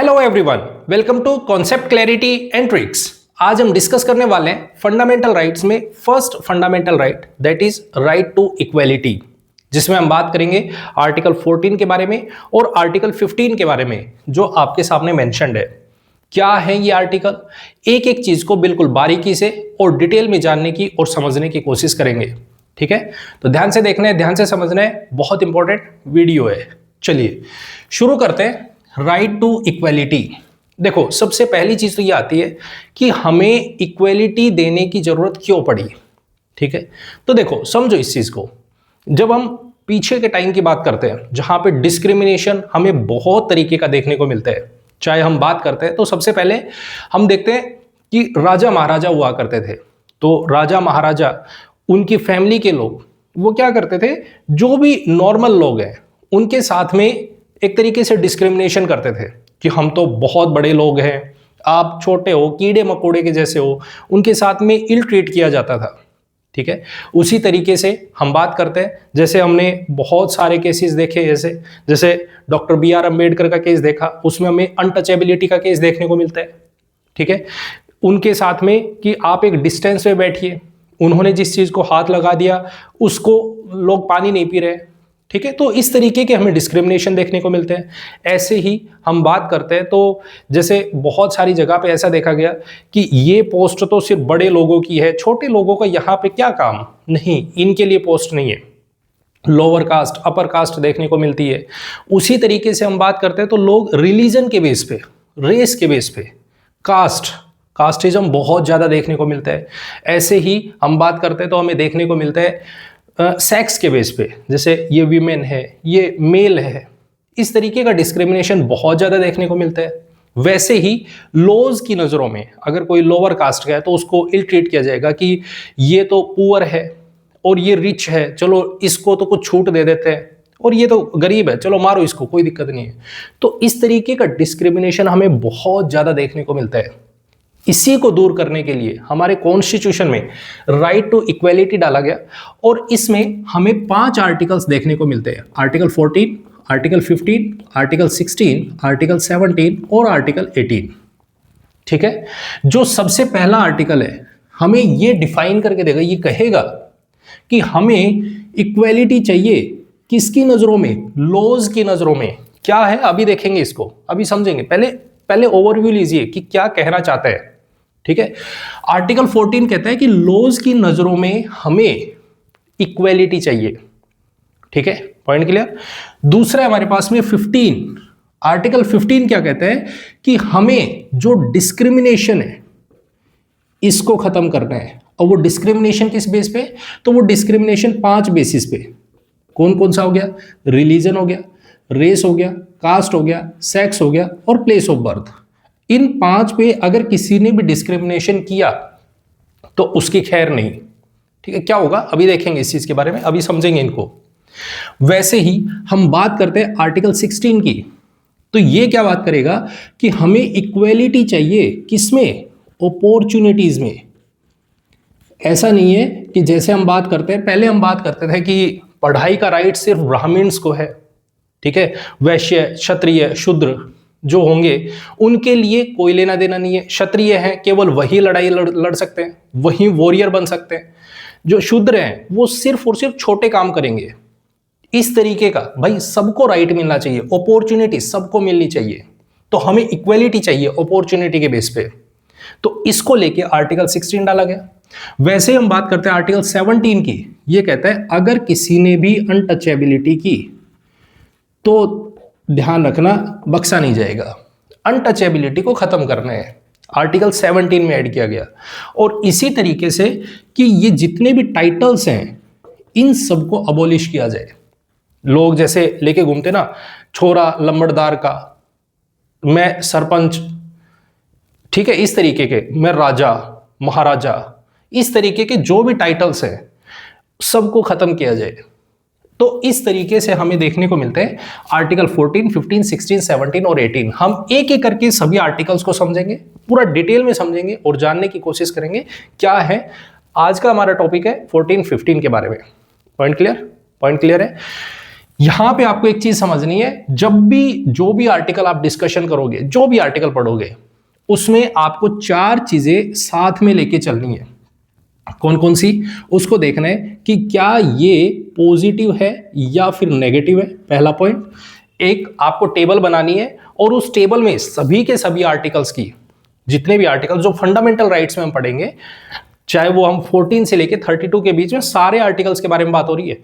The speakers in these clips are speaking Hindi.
Hello everyone, welcome to concept clarity and tricks. आज हम डिस्कस करने वाले हैं फंडामेंटल राइट्स में first fundamental right that is right to equality, जिसमें हम बात करेंगे आर्टिकल 14 के बारे में और आर्टिकल 15 के बारे में जो आपके सामने मेंशन्ड है। क्या है ये आर्टिकल, एक एक चीज को बिल्कुल बारीकी से और डिटेल में जानने की और समझने की कोशिश करेंगे। ठीक है, तो ध्यान से देखना है, ध्यान से समझना है, बहुत इंपॉर्टेंट वीडियो है। चलिए शुरू करते हैं। राइट टू इक्वेलिटी, देखो सबसे पहली चीज तो ये आती है कि हमें इक्वेलिटी देने की जरूरत क्यों पड़ी। ठीक है, तो देखो समझो इस चीज को। जब हम पीछे के टाइम की बात करते हैं जहां पे डिस्क्रिमिनेशन हमें बहुत तरीके का देखने को मिलता है, चाहे हम बात करते हैं तो सबसे पहले हम देखते हैं कि राजा महाराजा हुआ करते थे। तो राजा महाराजा, उनकी फैमिली के लोग, वो क्या करते थे, जो भी नॉर्मल लोग हैं उनके साथ में एक तरीके से डिस्क्रिमिनेशन करते थे कि हम तो बहुत बड़े लोग हैं, आप छोटे हो, कीड़े मकोड़े के जैसे हो, उनके साथ में इल ट्रीट किया जाता था। ठीक है, उसी तरीके से हम बात करते हैं, जैसे हमने बहुत सारे केसेस देखे, जैसे डॉक्टर BR अम्बेडकर का केस देखा, उसमें हमें अनटचेबिलिटी का केस देखने को मिलता है। ठीक है, उनके साथ में कि आप एक डिस्टेंस पे बैठिए, उन्होंने जिस चीज को हाथ लगा दिया उसको लोग पानी नहीं पी रहे। ठीक है, तो इस तरीके के हमें डिस्क्रिमिनेशन देखने को मिलते हैं। ऐसे ही हम बात करते हैं तो जैसे बहुत सारी जगह पे ऐसा देखा गया कि ये पोस्ट तो सिर्फ बड़े लोगों की है, छोटे लोगों का यहाँ पे क्या काम, नहीं, इनके लिए पोस्ट नहीं है। लोअर कास्ट, अपर कास्ट देखने को मिलती है। उसी तरीके से हम बात करते हैं तो लोग रिलीजन के बेस पे, रेस के बेस पे, कास्टिज्म बहुत ज्यादा देखने को मिलता है। ऐसे ही हम बात करते हैं तो हमें देखने को मिलता है सेक्स के बेस पे, जैसे ये वीमेन है, ये मेल है, इस तरीके का डिस्क्रिमिनेशन बहुत ज़्यादा देखने को मिलता है। वैसे ही लॉज की नज़रों में अगर कोई लोअर कास्ट का है तो उसको इल ट्रीट किया जाएगा कि ये तो पुअर है और ये रिच है, चलो इसको तो कुछ छूट दे देते हैं, और ये तो गरीब है, चलो मारो इसको, कोई दिक्कत नहीं है। तो इस तरीके का डिस्क्रिमिनेशन हमें बहुत ज़्यादा देखने को मिलता है। इसी को दूर करने के लिए हमारे कॉन्स्टिट्यूशन में राइट टू इक्वेलिटी डाला गया, और इसमें हमें 5 आर्टिकल्स देखने को मिलते हैं। आर्टिकल 14, आर्टिकल 15, आर्टिकल 16, आर्टिकल 17 और आर्टिकल 18। ठीक है, जो सबसे पहला आर्टिकल है हमें ये डिफाइन करके देगा, ये कहेगा कि हमें इक्वेलिटी चाहिए किसकी नजरों में, लॉज की नजरों में। क्या है अभी देखेंगे, इसको अभी समझेंगे। पहले ओवरव्यू लीजिए कि क्या कहना चाहता है। ठीक है, आर्टिकल 14 कहता है कि लॉज की नजरों में हमें इक्वेलिटी चाहिए। ठीक है, पॉइंट क्लियर। दूसरा हमारे पास में 15, आर्टिकल 15 क्या कहता है कि हमें जो डिस्क्रिमिनेशन है इसको खत्म करना है। और वो डिस्क्रिमिनेशन किस बेस पे, तो वो डिस्क्रिमिनेशन 5 बेसिस पे। कौन कौन सा हो गया, रिलीजन हो गया, रेस हो गया, कास्ट हो गया, सेक्स हो गया और प्लेस ऑफ बर्थ। इन 5 पे अगर किसी ने भी डिस्क्रिमिनेशन किया तो उसकी खैर नहीं। ठीक है, क्या होगा अभी देखेंगे इस चीज के बारे में, अभी समझेंगे इनको। वैसे ही हम बात करते हैं आर्टिकल 16 की, तो ये क्या बात करेगा कि हमें इक्वेलिटी चाहिए किसमें, अपॉर्चुनिटीज में। ऐसा नहीं है कि जैसे हम बात करते हैं, पहले हम बात करते थे कि पढ़ाई का राइट सिर्फ ब्राह्मण्स को है। ठीक है, वैश्य, क्षत्रिय, शूद्र जो होंगे उनके लिए कोई लेना देना नहीं है। क्षत्रिय हैं केवल वही लड़ाई लड़ सकते हैं, वही वॉरियर बन सकते हैं। जो शूद्र हैं वो सिर्फ और सिर्फ छोटे काम करेंगे। इस तरीके का भाई सबको राइट मिलना चाहिए, अपॉर्चुनिटी सबको मिलनी चाहिए। तो हमें इक्वेलिटी चाहिए अपॉर्चुनिटी के बेस पे, तो इसको लेके आर्टिकल 16 डाला गया। वैसे हम बात करते हैं आर्टिकल 17 की, ये कहता है अगर किसी ने भी अनटचेबिलिटी की तो ध्यान रखना बख्शा नहीं जाएगा। अनटचेबिलिटी को खत्म करना है, आर्टिकल 17 में ऐड किया गया। और इसी तरीके से कि ये जितने भी टाइटल्स हैं इन सबको अबोलिश किया जाए। लोग जैसे लेके घूमते ना, छोरा लंबड़दार का, मैं सरपंच, ठीक है, इस तरीके के, मैं राजा महाराजा, इस तरीके के जो भी टाइटल्स हैं सबको खत्म किया जाए। तो इस तरीके से हमें देखने को मिलते हैं आर्टिकल 14, 15, 16, 17 और 18। हम एक एक करके सभी आर्टिकल्स को समझेंगे, पूरा डिटेल में समझेंगे और जानने की कोशिश करेंगे क्या है। आज का हमारा टॉपिक है 14, 15 के बारे में। पॉइंट क्लियर है। यहां पे आपको एक चीज समझनी है, जब भी जो भी आर्टिकल आप डिस्कशन करोगे, जो भी आर्टिकल पढ़ोगे, उसमें आपको 4 चीजें साथ में लेके चलनी है। कौन कौन सी? उसको देखना है कि क्या ये पॉजिटिव है या फिर नेगेटिव है, पहला पॉइंट। एक आपको टेबल बनानी है और उस टेबल में सभी के सभी आर्टिकल्स की, जितने भी आर्टिकल जो फंडामेंटल राइट्स में हम पढ़ेंगे, चाहे वो हम 14 से लेके 32 के बीच में सारे आर्टिकल्स के बारे में बात हो रही है,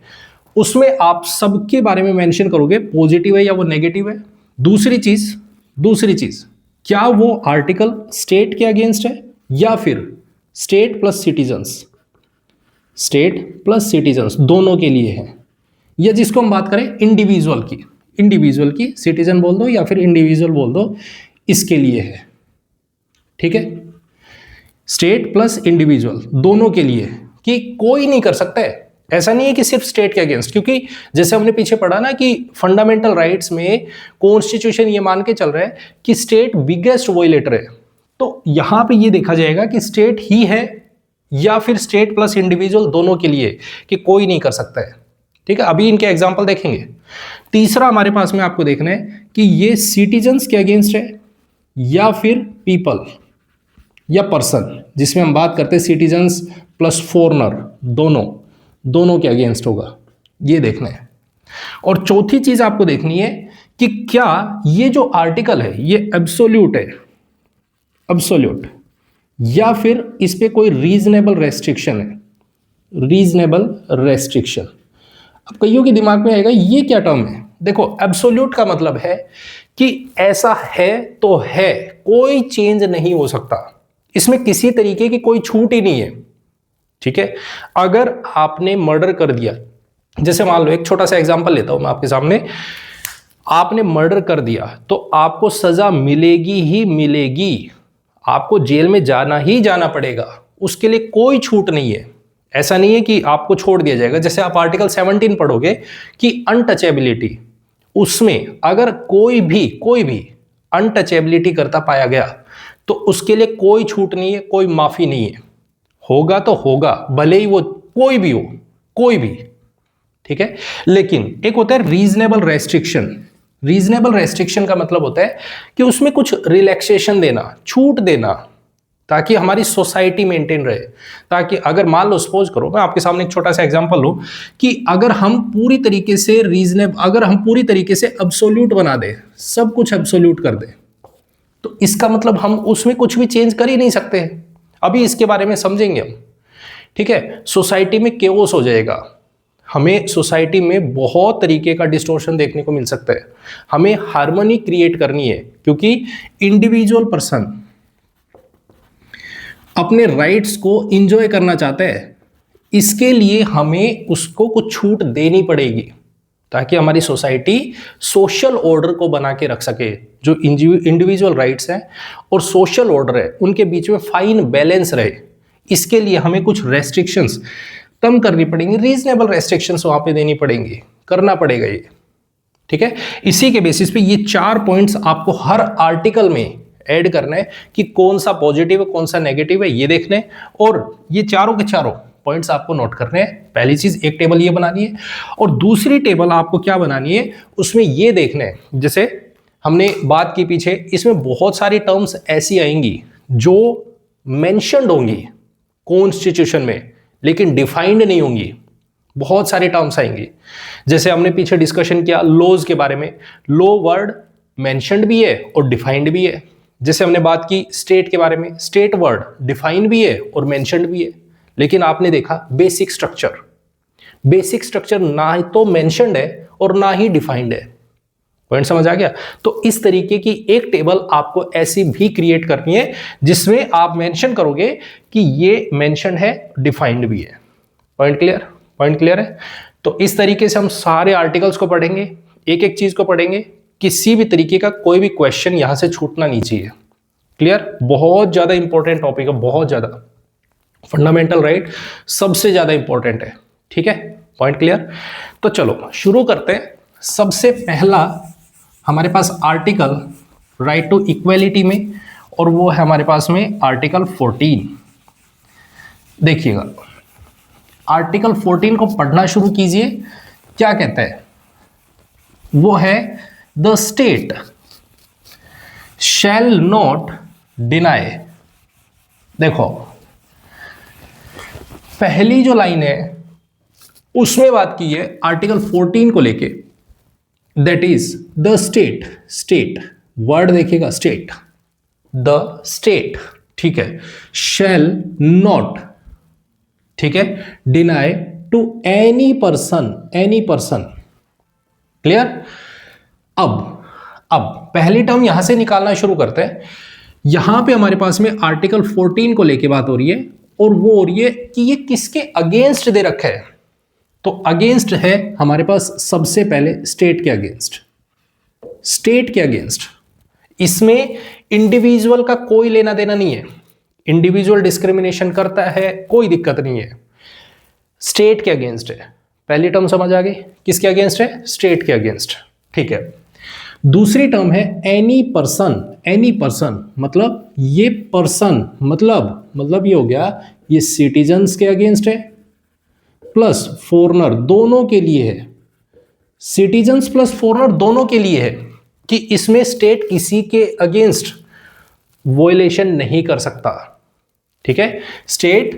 उसमें आप सबके बारे में मेंशन करोगे पॉजिटिव है या वो नेगेटिव है। दूसरी चीज, क्या वो आर्टिकल स्टेट के अगेंस्ट है या फिर स्टेट प्लस सिटीजन्स दोनों के लिए है, या जिसको हम बात करें इंडिविजुअल की सिटीजन बोल दो या फिर इंडिविजुअल बोल दो, इसके लिए है। ठीक है, स्टेट प्लस इंडिविजुअल दोनों के लिए, कि कोई नहीं कर सकता है। ऐसा नहीं है कि सिर्फ स्टेट के अगेंस्ट, क्योंकि जैसे हमने पीछे पढ़ा ना कि फंडामेंटल राइट्स में कॉन्स्टिट्यूशन ये मान के चल रहा है कि स्टेट बिगेस्ट वॉयलेटर है, तो यहां पे ये देखा जाएगा कि स्टेट ही है या फिर स्टेट प्लस इंडिविजुअल दोनों के लिए, कि कोई नहीं कर सकता है। ठीक है, अभी इनके एग्जांपल देखेंगे। तीसरा हमारे पास में आपको देखना है कि ये सिटीजन्स के अगेंस्ट है या फिर पीपल या पर्सन, जिसमें हम बात करते हैं सिटीजन्स प्लस फॉरेनर, दोनों के अगेंस्ट होगा, ये देखना है। और चौथी चीज आपको देखनी है कि क्या ये जो आर्टिकल है ये एब्सोल्यूट है, या फिर इस पे कोई रीजनेबल रेस्ट्रिक्शन है, अब कईयों के दिमाग में आएगा ये क्या टर्म है। देखो, एब्सोल्यूट का मतलब है कि ऐसा है तो है, कोई चेंज नहीं हो सकता, इसमें किसी तरीके की कोई छूट ही नहीं है। ठीक है, अगर आपने मर्डर कर दिया, जैसे मान लो एक छोटा सा एग्जांपल लेता हूं मैं आपके सामने, आपने मर्डर कर दिया तो आपको सजा मिलेगी ही मिलेगी, आपको जेल में जाना ही जाना पड़ेगा, उसके लिए कोई छूट नहीं है। ऐसा नहीं है कि आपको छोड़ दिया जाएगा। जैसे आप आर्टिकल 17 पढ़ोगे कि अनटचेबिलिटी, उसमें अगर कोई भी अनटचेबिलिटी करता पाया गया तो उसके लिए कोई छूट नहीं है, कोई माफी नहीं है, होगा तो होगा, भले ही वो कोई भी हो, कोई भी। ठीक है, लेकिन एक होता है रीजनेबल रेस्ट्रिक्शन का मतलब होता है कि उसमें कुछ रिलैक्सेशन देना, छूट देना, ताकि हमारी सोसाइटी मेंटेन रहे। ताकि अगर मान लो, सपोज करो, मैं आपके सामने एक छोटा सा एग्जांपल लूं कि अगर हम पूरी तरीके से एब्सोल्यूट बना दें, सब कुछ एब्सोल्यूट कर दें, तो इसका मतलब हम उसमें कुछ भी चेंज कर ही नहीं सकते। अभी इसके बारे में समझेंगे हम। ठीक है, सोसाइटी में केओस हो जाएगा, हमें सोसाइटी में बहुत तरीके का डिस्टोर्शन देखने को मिल सकता है। हमें हार्मनी क्रिएट करनी है, क्योंकि इंडिविजुअल पर्सन अपने राइट्स को एंजॉय करना चाहता है, इसके लिए हमें उसको कुछ छूट देनी पड़ेगी, ताकि हमारी सोसाइटी सोशल ऑर्डर को बना के रख सके। जो इंडिविजुअल राइट्स हैं और सोशल ऑर्डर है, उनके बीच में फाइन बैलेंस रहे, इसके लिए हमें कुछ रेस्ट्रिक्शंस कम करनी पड़ेंगी, रीजनेबल रेस्ट्रिक्शंस वहां पे देनी पड़ेंगी, करना पड़ेगा ये। ठीक है, इसी के बेसिस पे ये 4 पॉइंट्स आपको हर आर्टिकल में ऐड करना है कि कौन सा पॉजिटिव है, कौन सा नेगेटिव है, ये देखने, और ये चारों के चारों पॉइंट्स आपको नोट करने हैं। पहली चीज, एक टेबल ये बनानी है, और दूसरी टेबल आपको क्या बनानी है, उसमें ये देखना है, जैसे हमने बात की पीछे, इसमें बहुत सारी टर्म्स ऐसी आएंगी जो मेंशन्ड होंगी कॉन्स्टिट्यूशन में, लेकिन डिफाइंड नहीं होंगी। बहुत सारी टर्म्स आएंगी, जैसे हमने पीछे डिस्कशन किया लॉज के बारे में, लॉ वर्ड मेंशन्ड भी है और डिफाइंड भी है। जैसे हमने बात की स्टेट के बारे में, स्टेट वर्ड डिफाइंड भी है और मेंशन्ड भी है, लेकिन आपने देखा बेसिक स्ट्रक्चर ना तो मेंशन्ड है और ना ही डिफाइंड है। पॉइंट समझ आ गया? तो इस तरीके की एक टेबल आपको ऐसी भी क्रिएट करनी है जिसमें आप मेंशन करोगे कि ये मेंशन है, डिफाइंड भी है। पॉइंट क्लियर है? तो इस तरीके से हम सारे आर्टिकल्स को पढ़ेंगे, एक एक चीज को पढ़ेंगे, किसी भी तरीके का कोई भी क्वेश्चन यहां से छूटना नहीं चाहिए। क्लियर? बहुत ज्यादा इंपॉर्टेंट टॉपिक है, बहुत ज्यादा। फंडामेंटल राइट सबसे ज्यादा इंपॉर्टेंट है। ठीक है, पॉइंट क्लियर? तो चलो शुरू करते हैं। सबसे पहला हमारे पास आर्टिकल राइट टू इक्वेलिटी में, और वो है हमारे पास में आर्टिकल 14। देखिएगा, आर्टिकल 14 को पढ़ना शुरू कीजिए। क्या कहता है? वो है the state shall not deny. देखो पहली जो लाइन है उसमें बात की है आर्टिकल 14 को लेके, that is the state, state word देखिएगा स्टेट, द स्टेट, ठीक है, शैल नॉट, ठीक है, deny to any person, any person, clear. अब पहली टर्म यहां से निकालना शुरू करते हैं। यहां पे हमारे पास में आर्टिकल 14 को लेके बात हो रही है और वो हो रही है कि ये किसके अगेंस्ट दे रखा है। तो अगेंस्ट है हमारे पास सबसे पहले स्टेट के अगेंस्ट, स्टेट के अगेंस्ट। इसमें इंडिविजुअल का कोई लेना देना नहीं है, इंडिविजुअल डिस्क्रिमिनेशन करता है कोई दिक्कत नहीं है, स्टेट के अगेंस्ट है। पहली टर्म समझ आ गई, किसके अगेंस्ट है, स्टेट के अगेंस्ट, ठीक है। दूसरी टर्म है एनी पर्सन, एनी पर्सन मतलब ये पर्सन मतलब ये हो गया ये सिटीजन्स के अगेंस्ट है प्लस फॉरेनर, दोनों के लिए है, सिटीजन्स प्लस फॉरेनर दोनों के लिए है कि इसमें स्टेट किसी के अगेंस्ट वॉयलेशन नहीं कर सकता, ठीक है। स्टेट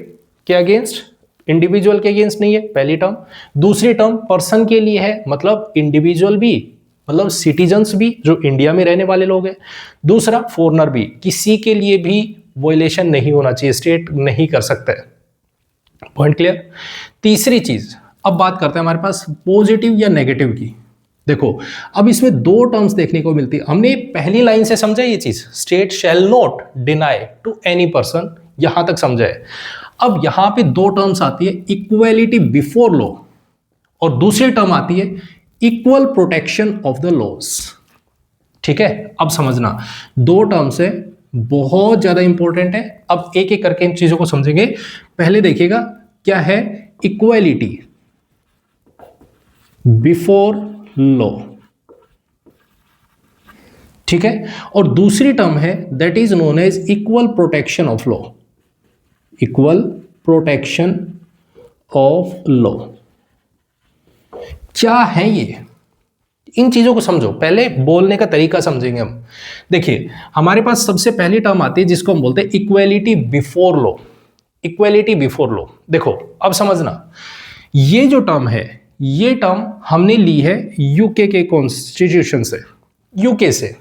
के अगेंस्ट, इंडिविजुअल के अगेंस्ट नहीं है, पहली टर्म। दूसरी टर्म पर्सन के लिए है, मतलब इंडिविजुअल भी, मतलब सिटीजन्स भी जो इंडिया में रहने वाले लोग हैं, दूसरा फॉरेनर भी, किसी के लिए भी वॉयलेशन नहीं होना चाहिए, स्टेट नहीं कर सकता है। Point clear. तीसरी चीज अब बात करते हैं हमारे पास पॉजिटिव या नेगेटिव की। देखो अब इसमें दो टर्म्स देखने को मिलती है। हमने पहली लाइन से समझा ये चीज, state shall not deny to any person, यहां तक समझा है। अब यहां पे दो टर्म्स आती है, इक्वालिटी बिफोर लॉ और दूसरी टर्म आती है equal protection of the laws, ठीक है। अब समझना दो टर्म्स है, बहुत ज्यादा इंपॉर्टेंट है। अब एक एक करके इन चीजों को समझेंगे। पहले देखिएगा क्या है, इक्वालिटी बिफोर लॉ, ठीक है, और दूसरी टर्म है that is known as equal protection of law, equal protection of law. क्या है ये, इन चीजों को समझो, पहले बोलने का तरीका समझेंगे हम। देखिए हमारे पास सबसे पहली टर्म आती है जिसको हम बोलते हैं equality before law, equality before law. देखो अब समझना, ये जो टर्म है ये टर्म हमने ली है यूके के कॉन्स्टिट्यूशन से, यूके से,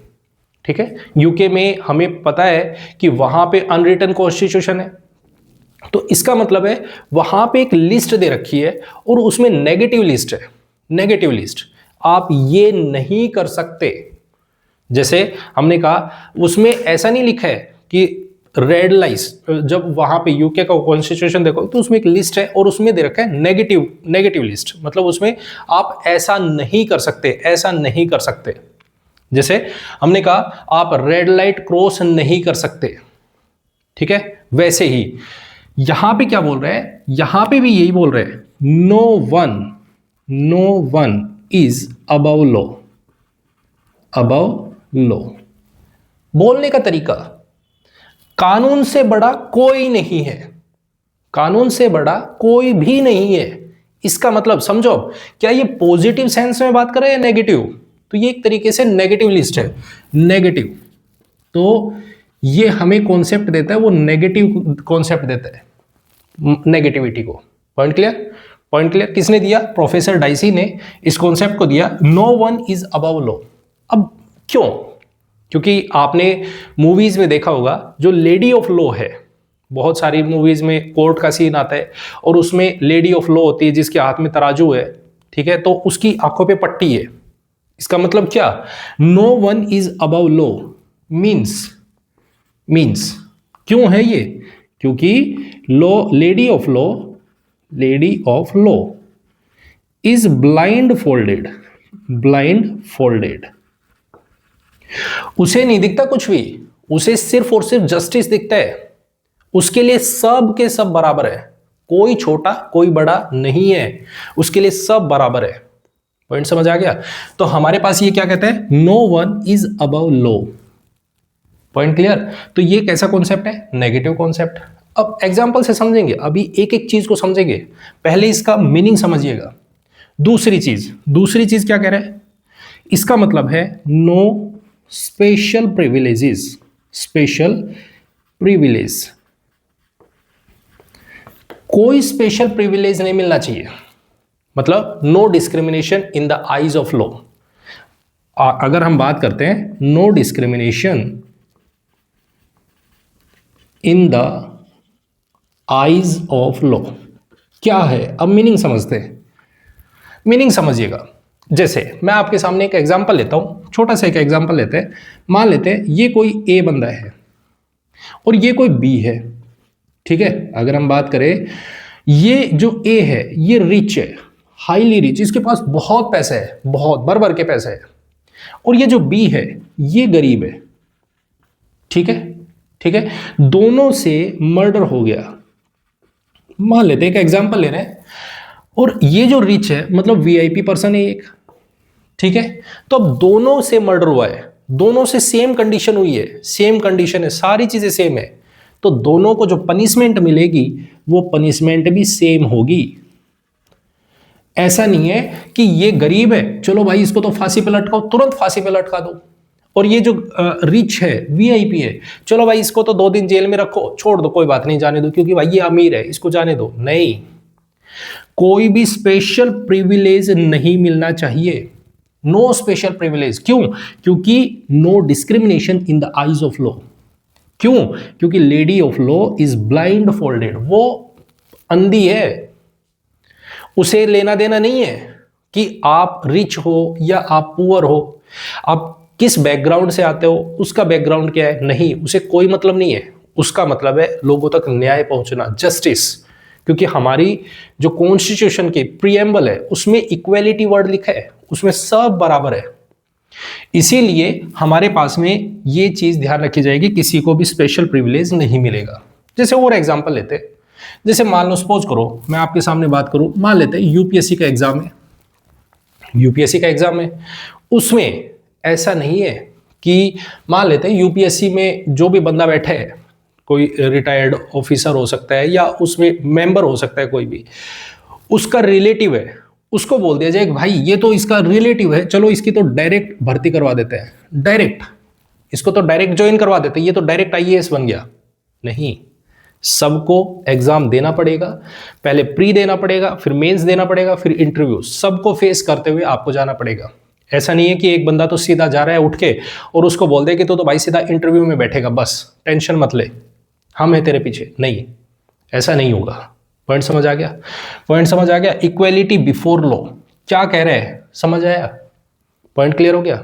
ठीक है। यूके में हमें पता है कि वहां पे अनरिटन कॉन्स्टिट्यूशन है, तो इसका मतलब है वहां पे एक लिस्ट दे रखी है और उसमें नेगेटिव लिस्ट है, नेगेटिव लिस्ट आप ये नहीं कर सकते। जैसे हमने कहा उसमें ऐसा नहीं लिखा है कि रेड लाइस, जब वहां पे यूके का कॉन्स्टिट्यूशन देखो तो उसमें एक लिस्ट है और उसमें दे रखा है नेगेटिव, नेगेटिव लिस्ट, मतलब उसमें आप ऐसा नहीं कर सकते, ऐसा नहीं कर सकते। जैसे हमने कहा आप रेड लाइट क्रॉस नहीं कर सकते, ठीक है। वैसे ही यहां पे क्या बोल रहे हैं, यहां पे भी यही बोल रहे हैं, no one is above law, above law. बोलने का तरीका, कानून से बड़ा कोई नहीं है, कानून से बड़ा कोई भी नहीं है। इसका मतलब समझो, क्या ये पॉजिटिव सेंस में बात कर रहे हैं या नेगेटिव, तो ये एक तरीके से नेगेटिव लिस्ट है, नेगेटिव। तो ये हमें कॉन्सेप्ट देता है, वो नेगेटिव कॉन्सेप्ट देता है नेगेटिविटी को। Point clear, point clear. किसने दिया, प्रोफेसर डाइसी ने इस कॉन्सेप्ट को दिया, no one is above law. अब क्यों, क्योंकि आपने मूवीज में देखा होगा जो लेडी ऑफ लॉ है, बहुत सारी मूवीज में कोर्ट का सीन आता है और उसमें लेडी ऑफ लॉ होती है जिसके हाथ में तराजू है, ठीक है, तो उसकी आंखों पे पट्टी है। इसका मतलब क्या, no one is above law means क्यों है ये, क्योंकि law, lady of law is blindfolded, उसे नहीं दिखता कुछ भी, उसे सिर्फ और सिर्फ जस्टिस दिखता है। उसके लिए सब के सब बराबर है, कोई छोटा कोई बड़ा नहीं है, उसके लिए सब बराबर है। पॉइंट समझ आ गया। तो हमारे पास ये क्या कहते हैं, no one is above law. Point clear. तो ये कैसा कॉन्सेप्ट है, नेगेटिव कॉन्सेप्ट। अब एग्जांपल से समझेंगे, अभी एक एक चीज को समझेंगे, पहले इसका मीनिंग समझिएगा। दूसरी चीज क्या कह रहा है, इसका मतलब है no special privileges, special privilege, कोई स्पेशल प्रिविलेज नहीं मिलना चाहिए, मतलब no discrimination in the eyes of law. अगर हम बात करते हैं no discrimination in the eyes of law क्या है, अब मीनिंग समझते हैं। मीनिंग समझिएगा, जैसे मैं आपके सामने एक एग्जांपल लेता हूं, छोटा सा एक एग्जांपल लेते हैं। मान लेते हैं ये कोई ए बंदा है और ये कोई बी है, ठीक है। अगर हम बात करें, ये जो ए है ये रिच है, हाईली रिच, इसके पास बहुत पैसा है, बहुत भर भर के पैसा है, और ये जो बी है ये गरीब है, ठीक है, ठीक है। दोनों से मर्डर हो गया, मान लेते हैं, एक एग्जांपल ले रहे हैं, और ये जो रिच है मतलब वीआईपी पर्सन है एक, ठीक है। तो अब दोनों से मर्डर हुआ है, दोनों से सेम कंडीशन हुई है, सेम कंडीशन है, सारी चीजें सेम है, तो दोनों को जो पनिशमेंट मिलेगी वो पनिशमेंट भी सेम होगी। ऐसा नहीं है कि ये गरीब है चलो भाई इसको तो फांसी पे लटकाओ, तुरंत फांसी पे लटका दो, और ये जो रिच है वीआईपी है चलो भाई इसको तो 2 दिन जेल में रखो, छोड़ दो कोई बात नहीं, जाने दो क्योंकि भाई ये अमीर है इसको जाने दो। नहीं, कोई भी स्पेशल प्रिविलेज नहीं मिलना चाहिए, नो स्पेशल प्रिविलेज। क्यों? क्योंकि no discrimination in the eyes of law. क्यों? क्योंकि lady of law is blindfolded, वो अंधी है, उसे लेना देना नहीं है कि आप रिच हो या आप पुअर हो, आप किस बैकग्राउंड से आते हो, उसका बैकग्राउंड क्या है, नहीं, उसे कोई मतलब नहीं है। उसका मतलब है लोगों तक न्याय पहुंचना, जस्टिस। क्योंकि हमारी जो कॉन्स्टिट्यूशन की प्रीएम्बल है उसमें इक्वेलिटी वर्ड लिखा है, उसमें सब बराबर है। इसीलिए हमारे पास में ये चीज ध्यान रखी जाएगी, किसी को भी स्पेशल प्रिविलेज नहीं मिलेगा। जैसे और एग्जांपल लेते हैं, जैसे मान लो, सपोज करो मैं आपके सामने बात करूं, मान लेते हैं यूपीएससी का एग्जाम है, यूपीएससी का एग्जाम है, उसमें ऐसा नहीं है कि मान लेते हैं यूपीएससी में जो भी बंदा बैठा है, कोई रिटायर्ड ऑफिसर हो सकता है या उसमें मेंबर हो सकता है, कोई भी उसका रिलेटिव है, उसको बोल दिया जाए भाई ये तो इसका रिलेटिव है, चलो इसकी तो डायरेक्ट भर्ती करवा देते हैं, डायरेक्ट इसको तो डायरेक्ट ज्वाइन करवा देते हैं, ये तो डायरेक्ट आईएएस बन गया। नहीं, सबको एग्जाम देना पड़ेगा, पहले प्री देना पड़ेगा, फिर मेंस देना पड़ेगा, फिर इंटरव्यू, सबको फेस करते हुए आपको जाना पड़ेगा। ऐसा नहीं है कि एक बंदा तो सीधा जा रहा है उठ के और उसको बोल दे कि तो भाई सीधा इंटरव्यू में बैठेगा, बस टेंशन मत ले, हम हैं तेरे पीछे। नहीं, ऐसा नहीं होगा। पॉइंट समझ आ गया? पॉइंट समझ आ गया? इक्वेलिटी बिफोर लॉ क्या कह रहे हैं, समझ आया? पॉइंट क्लियर हो गया?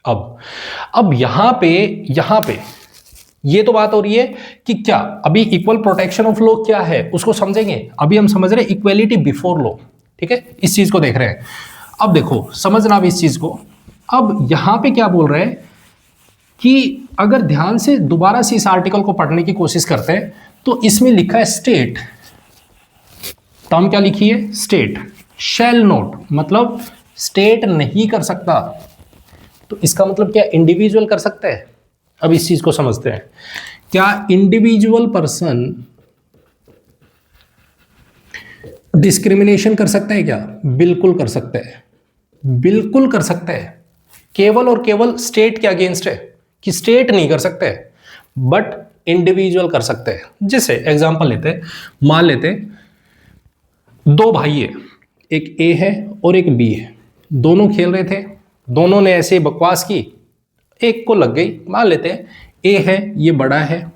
अब यहां पे ये तो बात हो रही है कि क्या अभी इक्वल प्रोटेक्शन ऑफ लॉ क्या है उसको समझेंगे। अभी हम समझ रहे हैं इक्वेलिटी बिफोर लॉ, ठीक है, इस चीज को देख रहे हैं। अब देखो, समझना भी इस चीज को। अब यहां पे क्या बोल रहे हैं कि अगर ध्यान से दोबारा से इस आर्टिकल को पढ़ने की कोशिश करते हैं तो इसमें लिखा है स्टेट, टर्म क्या लिखी है, स्टेट शैल नॉट, मतलब स्टेट नहीं कर सकता, तो इसका मतलब क्या इंडिविजुअल कर सकता है। अब इस चीज को समझते हैं, क्या इंडिविजुअल पर्सन डिस्क्रिमिनेशन कर सकता है? क्या बिल्कुल कर सकता है, बिल्कुल कर सकता है। केवल और केवल स्टेट के अगेंस्ट है कि स्टेट नहीं कर सकते, बट इंडिविजुअल कर सकते हैं। जैसे एग्जांपल लेते हैं, मान लेते हैं 2 भाई है, एक ए है और एक बी है, दोनों खेल रहे थे, दोनों ने ऐसे बकवास की, एक को लग गई। मान लेते हैं ए है ये बड़ा है,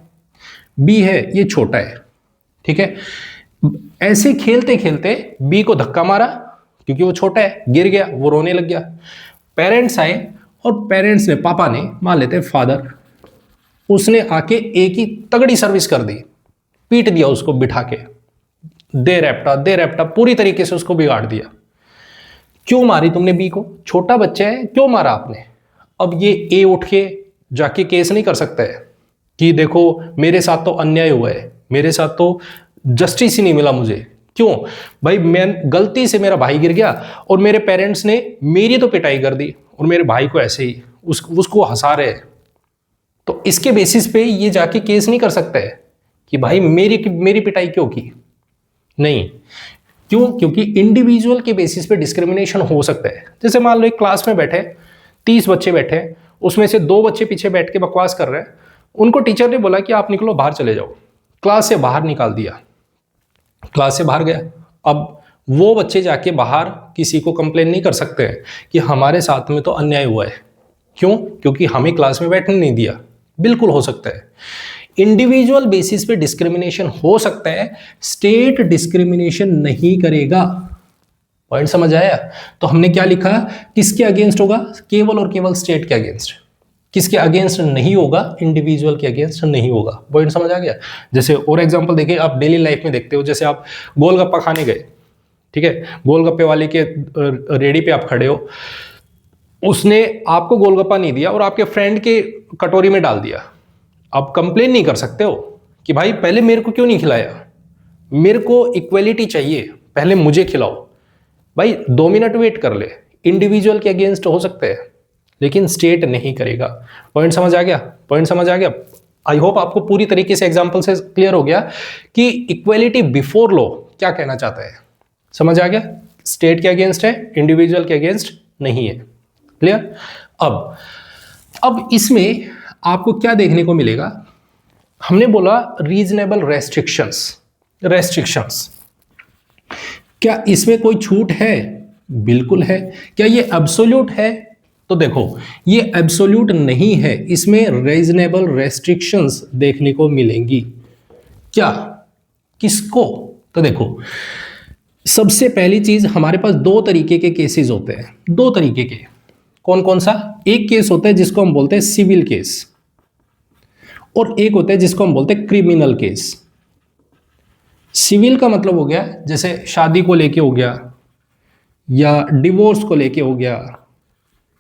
बी है ये छोटा है, ठीक है। ऐसे खेलते खेलते बी को धक्का मारा क्योंकि वो छोटा है, गिर गया, वो रोने लग गया। पेरेंट्स आए और पेरेंट्स ने, पापा ने, मान लेते हैं फादर, उसने आके ए की तगड़ी सर्विस कर दी, पीट दिया उसको बिठा के, दे रैप्टा पूरी तरीके से उसको बिगाड़ दिया। क्यों मारी तुमने बी को? छोटा बच्चा है, क्यों मारा आपने? अब ये ए उठ के जाके केस नहीं कर सकता है कि देखो मेरे साथ तो अन्याय हुआ है, मेरे साथ तो जस्टिस ही नहीं मिला मुझे। क्यों भाई, मैं गलती से, मेरा भाई गिर गया और मेरे पेरेंट्स ने मेरी तो पिटाई कर दी और मेरे भाई को ऐसे ही उसको हंसा रहे, तो इसके बेसिस पे ये जाके केस नहीं कर सकता है कि भाई मेरी पिटाई क्यों की। नहीं, क्यों? क्योंकि इंडिविजुअल के बेसिस पे डिस्क्रिमिनेशन हो सकता है। जैसे मान लो एक क्लास में बैठे 30 बच्चे बैठे हैं, उसमें से 2 बच्चे पीछे बैठ के बकवास कर रहे हैं, उनको टीचर ने बोला कि आप निकलो बाहर चले जाओ, क्लास से बाहर निकाल दिया, क्लास से बाहर गया। अब वो बच्चे जाके बाहर किसी को कंप्लेन नहीं कर सकते हैं कि हमारे साथ में तो अन्याय हुआ है। क्यों? क्योंकि हमें क्लास में बैठने नहीं दिया। बिल्कुल हो सकता है, इंडिविजुअल बेसिस पे डिस्क्रिमिनेशन हो सकता है, स्टेट डिस्क्रिमिनेशन नहीं करेगा। पॉइंट समझ आया? तो हमने क्या लिखा, किसके अगेंस्ट होगा? केवल और केवल स्टेट के अगेंस्ट। किसके अगेंस्ट नहीं होगा? इंडिविजुअल के अगेंस्ट नहीं होगा। पॉइंट समझ आ गया? जैसे और एग्जांपल देखिए, आप डेली लाइफ में देखते हो, जैसे आप गोलगप्पा खाने गए, ठीक है, गोलगप्पे वाले के रेडी पे आप खड़े हो, उसने आपको गोलगप्पा नहीं दिया और आपके फ्रेंड के कटोरी में डाल दिया। आप कंप्लेन नहीं कर सकते हो कि भाई पहले मेरे को क्यों नहीं खिलाया, मेरे को इक्वलिटी चाहिए, पहले मुझे खिलाओ। भाई 2 मिनट वेट कर ले। इंडिविजुअल के अगेंस्ट हो सकते हैं, लेकिन स्टेट नहीं करेगा। पॉइंट समझ आ गया? पॉइंट समझ आ गया? आई होप आपको पूरी तरीके से एग्जांपल से क्लियर हो गया कि इक्वलिटी बिफोर लॉ क्या कहना चाहता है। समझ आ गया? स्टेट के अगेंस्ट है, इंडिविजुअल के अगेंस्ट नहीं है। क्लियर? अब इसमें आपको क्या देखने को मिलेगा? हमने बोला रीजनेबल रेस्ट्रिक्शंस। क्या इसमें कोई छूट है? बिल्कुल है। क्या ये एब्सोल्यूट है? तो देखो, ये एब्सोल्यूट नहीं है, इसमें रीजनेबल रेस्ट्रिक्शंस देखने को मिलेंगी। क्या? किसको? तो देखो, सबसे पहली चीज, हमारे पास 2 तरीके के केसेस होते हैं। 2 तरीके के। कौन कौन सा? एक केस होता है जिसको हम बोलते हैं सिविल केस, और एक होता है जिसको हम बोलते हैं क्रिमिनल केस। सिविल का मतलब हो गया जैसे शादी को लेके हो गया या डिवोर्स को लेके हो गया,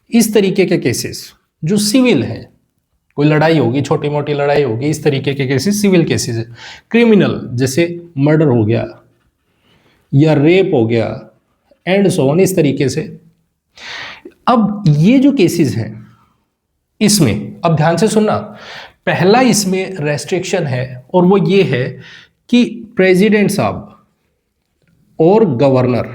इस तरीके के केसेस जो सिविल है। कोई लड़ाई होगी, छोटी मोटी लड़ाई होगी, इस तरीके के केसेस सिविल केसेस है। क्रिमिनल जैसे मर्डर हो गया या रेप हो गया एंड सो ऑन, इस तरीके से। अब ये जो केसेस हैं, इसमें अब ध्यान से सुनना, पहला इसमें रेस्ट्रिक्शन है और वो ये है कि प्रेसिडेंट साहब और गवर्नर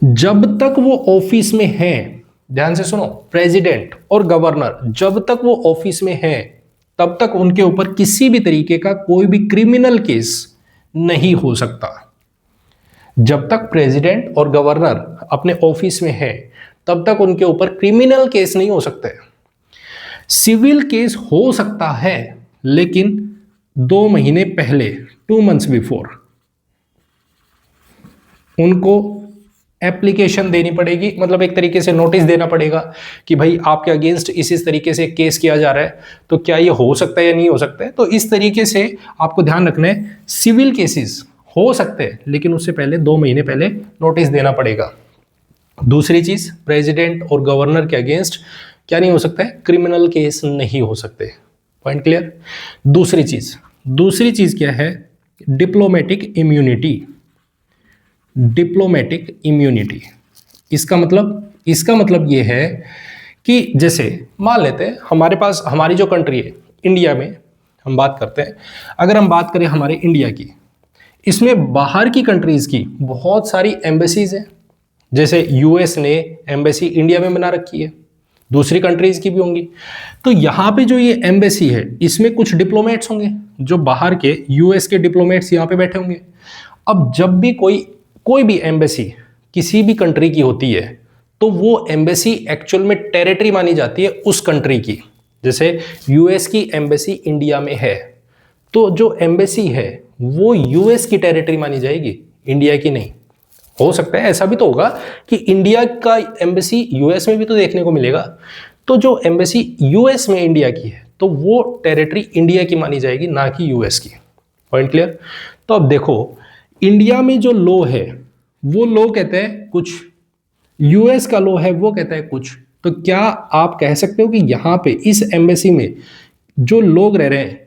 जब तक वो ऑफिस में हैं, ध्यान से सुनो, प्रेसिडेंट और गवर्नर जब तक वो ऑफिस में हैं, तब तक उनके ऊपर किसी भी तरीके का कोई भी क्रिमिनल केस नहीं हो सकता। जब तक प्रेसिडेंट और गवर्नर अपने ऑफिस में हैं, तब तक उनके ऊपर क्रिमिनल केस नहीं हो सकते। सिविल केस हो सकता है, लेकिन 2 महीने पहले, 2 months बिफोर, उनको एप्लीकेशन देनी पड़ेगी, मतलब एक तरीके से नोटिस देना पड़ेगा कि भाई आपके अगेंस्ट इस तरीके से केस किया जा रहा है, तो क्या ये हो सकता है या नहीं हो सकता है। तो इस तरीके से आपको ध्यान रखना है, सिविल केसेस हो सकते हैं, लेकिन उससे पहले 2 महीने पहले नोटिस देना पड़ेगा। दूसरी चीज, प्रेसिडेंट और गवर्नर के अगेंस्ट क्या नहीं हो सकता है? क्रिमिनल केस नहीं हो सकते। Point clear? दूसरी चीज क्या है? Diplomatic immunity. इसका मतलब ये है कि जैसे मान लेते हैं हमारे पास, हमारी जो कंट्री है इंडिया में हम बात करते हैं, अगर हम बात करें हमारे इंडिया की, इसमें बाहर की कंट्रीज की बहुत सारी एम्बेसीज हैं। जैसे यूएस ने एम्बेसी इंडिया में बना रखी है, दूसरी कंट्रीज की भी होंगी। तो यहाँ पे जो ये एम्बेसी है, इसमें कुछ डिप्लोमेट्स होंगे, जो बाहर के यूएस के डिप्लोमेट्स यहाँ पे बैठे होंगे। अब जब भी कोई भी एम्बेसी किसी भी कंट्री की होती है, तो वो एम्बेसी एक्चुअल में टेरिटरी मानी जाती है उस कंट्री की। जैसे यूएस की एम्बेसी इंडिया में है, तो जो एम्बेसी है वो यूएस की टेरिटरी मानी जाएगी, इंडिया की नहीं। हो सकता है ऐसा भी तो होगा कि इंडिया का एम्बेसी यूएस में भी तो देखने को मिलेगा, तो जो एम्बेसी यूएस में इंडिया की है, तो वो टेरिटरी इंडिया की मानी जाएगी, ना कि यूएस की। Point clear? तो अब देखो, इंडिया में जो लॉ है वो लॉ कहते हैं कुछ, यूएस का लॉ है वो कहता है कुछ। तो क्या आप कह सकते हो कि यहाँ पे इस एम्बेसी में जो लोग रह रहे हैं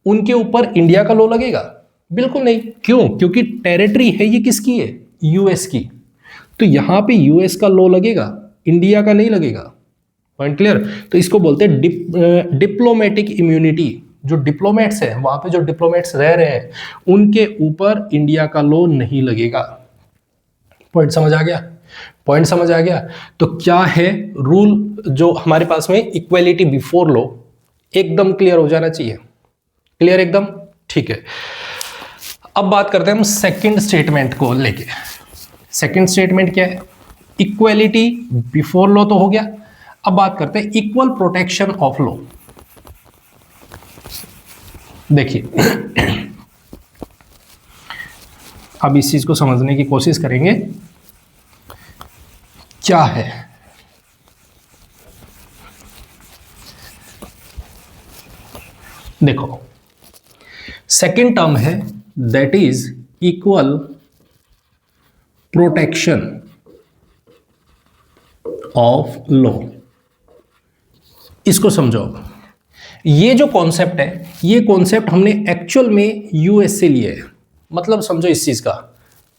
उनके ऊपर इंडिया का लॉ लगेगा? बिल्कुल नहीं। क्यों? क्योंकि टेरिटरी है ये किसकी है? यूएस की। तो यहां पे यूएस का लॉ लगेगा, इंडिया का नहीं लगेगा। Point clear? तो इसको बोलते हैं डिप्लोमेटिक इम्यूनिटी। जो डिप्लोमेट्स है, वहां पे जो डिप्लोमेट्स रह रहे हैं, उनके ऊपर इंडिया का लॉ नहीं लगेगा। पॉइंट समझ आ गया? पॉइंट समझ आ गया? तो क्या है रूल जो हमारे पास में, इक्वेलिटी बिफोर लॉ, एकदम क्लियर हो जाना चाहिए। क्लियर एकदम? ठीक है। अब बात करते हैं हम सेकंड स्टेटमेंट को लेके। सेकंड स्टेटमेंट क्या है? इक्वेलिटी बिफोर लॉ तो हो गया। अब बात करते हैं इक्वल प्रोटेक्शन ऑफ लॉ। देखिए अब इस चीज को समझने की कोशिश करेंगे क्या है। देखो सेकंड टर्म है that is equal protection of law. इसको समझो। ये जो कॉन्सेप्ट है, ये कॉन्सेप्ट हमने एक्चुअल में यूएस से लिया है। मतलब समझो इस चीज का,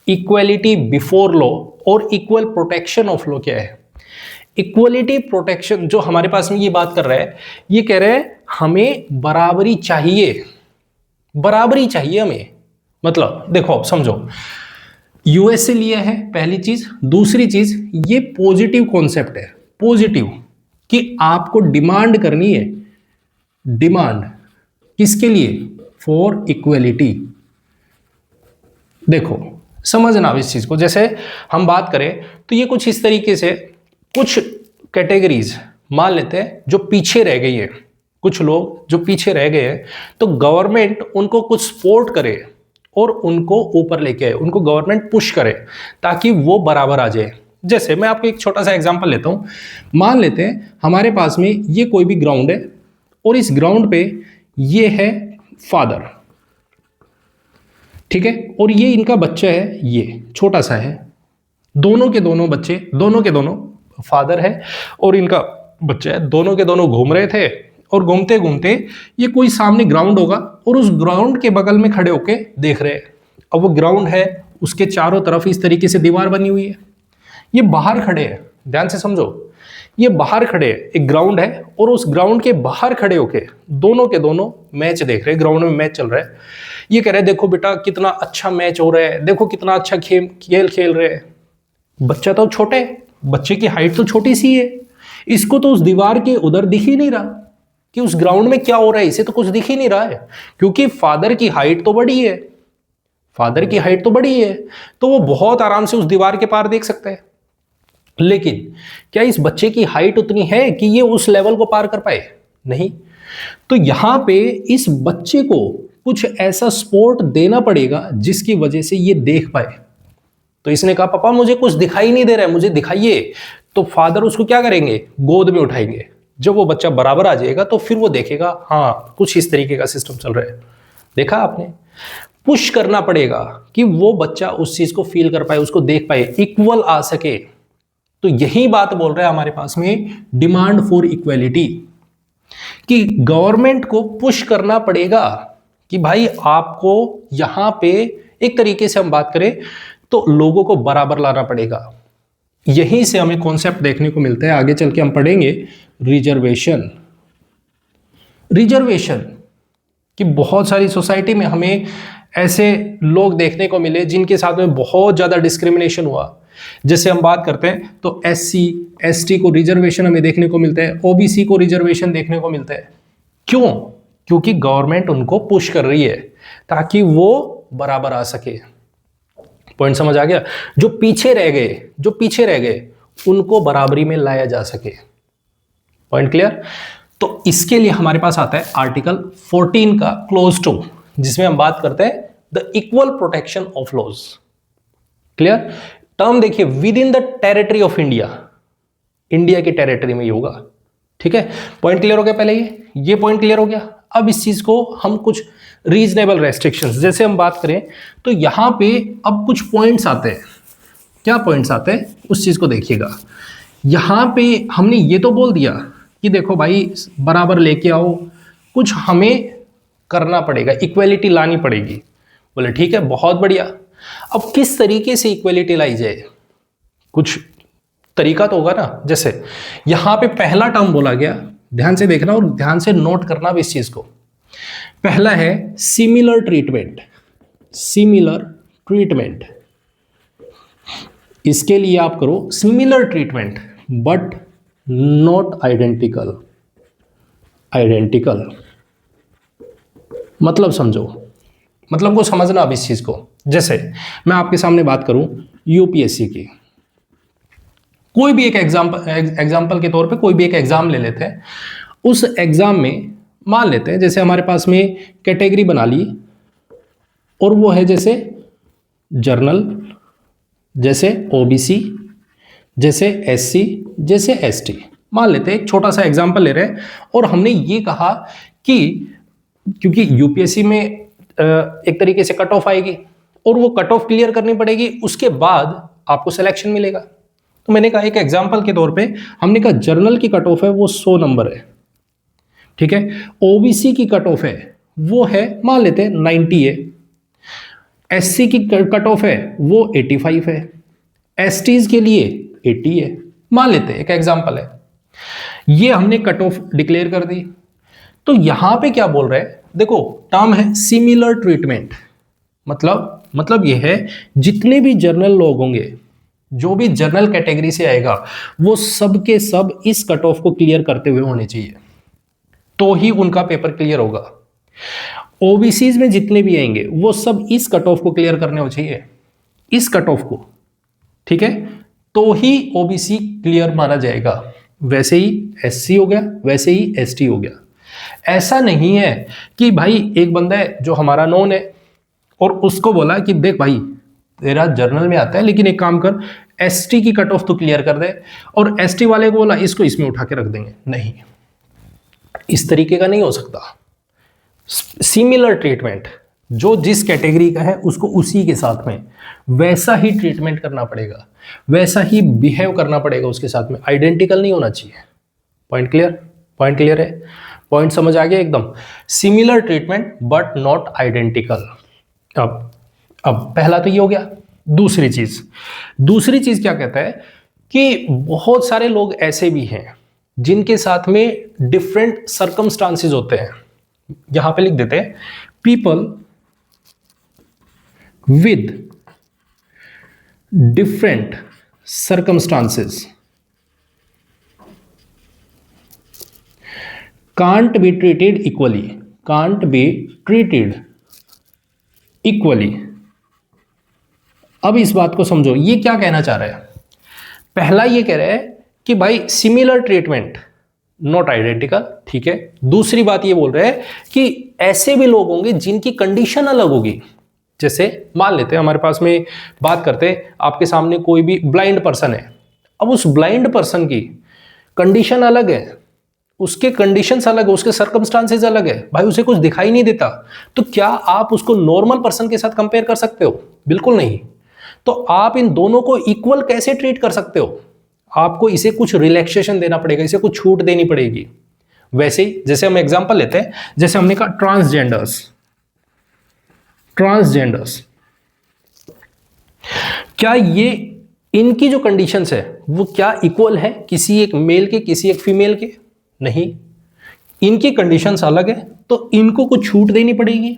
इक्वलिटी बिफोर लॉ और इक्वल प्रोटेक्शन ऑफ लॉ क्या है। इक्वलिटी प्रोटेक्शन जो हमारे पास में ये बात कर रहा है, ये कह रहे हैं हमें बराबरी चाहिए, बराबरी चाहिए हमें। मतलब देखो अब समझो, यूएस से लिया है पहली चीज। दूसरी चीज, ये पॉजिटिव कॉन्सेप्ट है, पॉजिटिव, कि आपको डिमांड करनी है। डिमांड किसके लिए? For equality. देखो समझना इस चीज को। जैसे हम बात करें तो ये कुछ इस तरीके से, कुछ कैटेगरीज मान लेते हैं जो पीछे रह गई है, कुछ लोग जो पीछे रह गए हैं, तो गवर्नमेंट उनको कुछ सपोर्ट करे और उनको ऊपर लेके आए, उनको गवर्नमेंट पुश करे ताकि वो बराबर आ जाए। जैसे मैं आपको एक छोटा सा एग्जांपल लेता हूं। मान लेते हैं हमारे पास में ये कोई भी ग्राउंड है और इस ग्राउंड पे ये है फादर, ठीक है, और ये इनका बच्चा है, ये छोटा सा है। दोनों के दोनों बच्चे, दोनों के दोनों, फादर है और इनका बच्चा है, दोनों के दोनों घूम रहे थे और घूमते घूमते ये कोई सामने ग्राउंड होगा और उस ग्राउंड के बगल में खड़े होके देख रहे हैं। अब वो ग्राउंड है, उसके चारों तरफ इस तरीके से दीवार बनी हुई है। ये बाहर खड़े हैं, ध्यान से समझो, ये बाहर खड़े हैं, एक ग्राउंड है और उस ग्राउंड के बाहर खड़े होके दोनों के दोनों मैच देख रहे हैं। ग्राउंड में मैच चल रहा है। ये कह रहे हैं देखो बेटा कितना अच्छा मैच हो रहा है, देखो कितना अच्छा खेल खेल रहे हैं। बच्चा तो छोटे है, बच्चे की हाइट तो छोटी सी है, इसको तो उस दीवार के उधर दिख ही नहीं रहा कि उस ग्राउंड में क्या हो रहा है, इसे तो कुछ दिख ही नहीं रहा है, क्योंकि फादर की हाइट तो बड़ी है, फादर की हाइट तो बड़ी है, तो वो बहुत आराम से उस दीवार के पार देख सकता है। लेकिन क्या इस बच्चे की हाइट उतनी है कि ये उस लेवल को पार कर पाए? नहीं। तो यहां पे इस बच्चे को कुछ ऐसा सपोर्ट देना पड़ेगा जिसकी वजह से ये देख पाए। तो इसने कहा पापा मुझे कुछ दिखाई नहीं दे रहा है, मुझे दिखाइए। तो फादर उसको क्या करेंगे? गोद में उठाएंगे। जब वो बच्चा बराबर आ जाएगा तो फिर वो देखेगा हाँ कुछ इस तरीके का सिस्टम चल रहा है। देखा आपने? पुश करना पड़ेगा कि वो बच्चा उस चीज को फील कर पाए, उसको देख पाए, इक्वल आ सके। तो यही बात बोल रहा है हमारे पास में डिमांड फॉर इक्वलिटी, कि गवर्नमेंट को पुश करना पड़ेगा कि भाई आपको यहां पे एक तरीके से हम बात करें तो लोगों को बराबर लाना पड़ेगा। यहीं से हमें कॉन्सेप्ट देखने को मिलता है। आगे चल के हम पढ़ेंगे रिजर्वेशन। रिजर्वेशन कि बहुत सारी सोसाइटी में हमें ऐसे लोग देखने को मिले जिनके साथ में बहुत ज्यादा डिस्क्रिमिनेशन हुआ। जैसे हम बात करते हैं तो SC ST को रिजर्वेशन हमें देखने को मिलता है, OBC को रिजर्वेशन देखने को मिलता है। क्यों? क्योंकि गवर्नमेंट उनको पुश कर रही है ताकि वो बराबर आ सके। पॉइंट समझ आ गया? जो पीछे रह गए उनको बराबरी में लाया जा सके। Point clear? तो इसके लिए हमारे पास आता है आर्टिकल 14 का क्लोज 2, जिसमें हम बात करते हैं the equal protection of laws. Clear? Term देखिए, within the territory of India, India की टेरिटरी में ही होगा। ठीक है, पॉइंट क्लियर हो गया? पहले ये पॉइंट क्लियर हो गया। अब इस चीज को हम कुछ रीजनेबल रेस्ट्रिक्शंस जैसे हम बात करें तो यहां पे अब कुछ पॉइंट्स आते हैं। क्या पॉइंट्स आते हैं उस चीज को देखिएगा। यहां पे हमने ये तो बोल दिया कि देखो भाई बराबर लेके आओ, कुछ हमें करना पड़ेगा, इक्वेलिटी लानी पड़ेगी। बोले ठीक है, बहुत बढ़िया। अब किस तरीके से इक्वेलिटी लाई जाए? कुछ तरीका तो होगा ना। जैसे यहां पे पहला टर्म बोला गया, ध्यान से देखना और ध्यान से नोट करना भी इस चीज को। पहला है सिमिलर ट्रीटमेंट। सिमिलर ट्रीटमेंट इसके लिए आप करो similar treatment but not identical. Identical मतलब समझो, मतलब को समझना अब इस चीज को। जैसे मैं आपके सामने बात करूं यूपीएससी की, कोई भी एक एग्जाम्पल के तौर पे कोई भी एक एग्जाम ले लेते हैं। उस एग्जाम में मान लेते हैं जैसे हमारे पास में कैटेगरी बना ली, और वो है जैसे जर्नल, जैसे ओबीसी, जैसे एससी, जैसे एसटी। मान लेते हैं एक छोटा सा एग्जाम्पल ले रहे हैं, और हमने ये कहा कि क्योंकि यूपीएससी में एक तरीके से कट ऑफ आएगी, और वो कट ऑफ क्लियर करनी पड़ेगी, उसके बाद आपको सिलेक्शन मिलेगा। तो मैंने कहा एक एग्जाम्पल के तौर पे हमने कहा जर्नल की कट ऑफ है वो 100 नंबर है, ठीक है। ओबीसी की कट ऑफ है वो है मान लेते हैं 90 है, एससी की कट ऑफ है वो 85 है, एसटीज के लिए 80 है, मान लेते हैं एक एग्जाम्पल है। ये हमने कट ऑफ डिक्लेयर कर दी। तो यहां पे क्या बोल रहे हैं, देखो टर्म है सिमिलर ट्रीटमेंट, मतलब ये है जितने भी जर्नल लोग होंगे, जो भी जर्नल कैटेगरी से आएगा, वो सब के सब इस कट ऑफ को क्लियर करते हुए होने चाहिए, तो ही उनका पेपर क्लियर होगा। ओबीसीज में जितने भी आएंगे वो सब इस कट ऑफ को क्लियर करने हो चाहिए, इस कट ऑफ को, ठीक है, तो ही ओबीसी क्लियर माना जाएगा। वैसे ही एससी हो गया, वैसे ही एसटी हो गया। ऐसा नहीं है कि भाई एक बंदा है जो हमारा नॉन है और उसको बोला कि देख भाई तेरा जर्नल में आता है, लेकिन एक काम कर एसटी की कट ऑफ तो क्लियर कर दे, और एसटी वाले को बोला इसको इसमें उठा के रख देंगे। नहीं, इस तरीके का नहीं हो सकता। सिमिलर ट्रीटमेंट, जो जिस कैटेगरी का है उसको उसी के साथ में वैसा ही ट्रीटमेंट करना पड़ेगा, वैसा ही बिहेव करना पड़ेगा उसके साथ में, आइडेंटिकल नहीं होना चाहिए। Point clear? पॉइंट क्लियर है? पॉइंट समझ आ गया एकदम? Similar treatment but not identical. अब पहला तो ये हो गया। दूसरी चीज क्या कहता है कि बहुत सारे लोग ऐसे भी हैं जिनके साथ में डिफरेंट सर्कमस्टांसेस होते हैं। यहां पे लिख देते हैं people with different circumstances can't be treated equally, can't be treated equally। अब इस बात को समझो, ये क्या कहना चाह रहा है। पहला ये कह रहा है कि भाई सिमिलर ट्रीटमेंट नॉट आइडेंटिकल, ठीक है। दूसरी बात ये बोल रहा है कि ऐसे भी लोग होंगे जिनकी कंडीशन अलग होगी। जैसे मान लेते हैं हमारे पास में बात करते हैं, आपके सामने कोई भी ब्लाइंड पर्सन है। अब उस ब्लाइंड पर्सन की कंडीशन अलग है, उसके कंडीशंस अलग है, उसके सर्कमस्टांसेस अलग है, भाई उसे कुछ दिखाई नहीं देता। तो क्या आप उसको नॉर्मल पर्सन के साथ कंपेयर कर सकते हो? बिल्कुल नहीं। तो आप इन दोनों को इक्वल कैसे ट्रीट कर सकते हो? आपको इसे कुछ रिलैक्सेशन देना पड़ेगा, इसे कुछ छूट देनी पड़ेगी। वैसे ही जैसे हम एग्जांपल लेते हैं, जैसे हमने कहा ट्रांसजेंडर्स, क्या ये इनकी जो कंडीशंस है वो क्या इक्वल है किसी एक मेल के, किसी एक फीमेल के? नहीं, इनकी कंडीशंस अलग है, तो इनको कुछ छूट देनी पड़ेगी,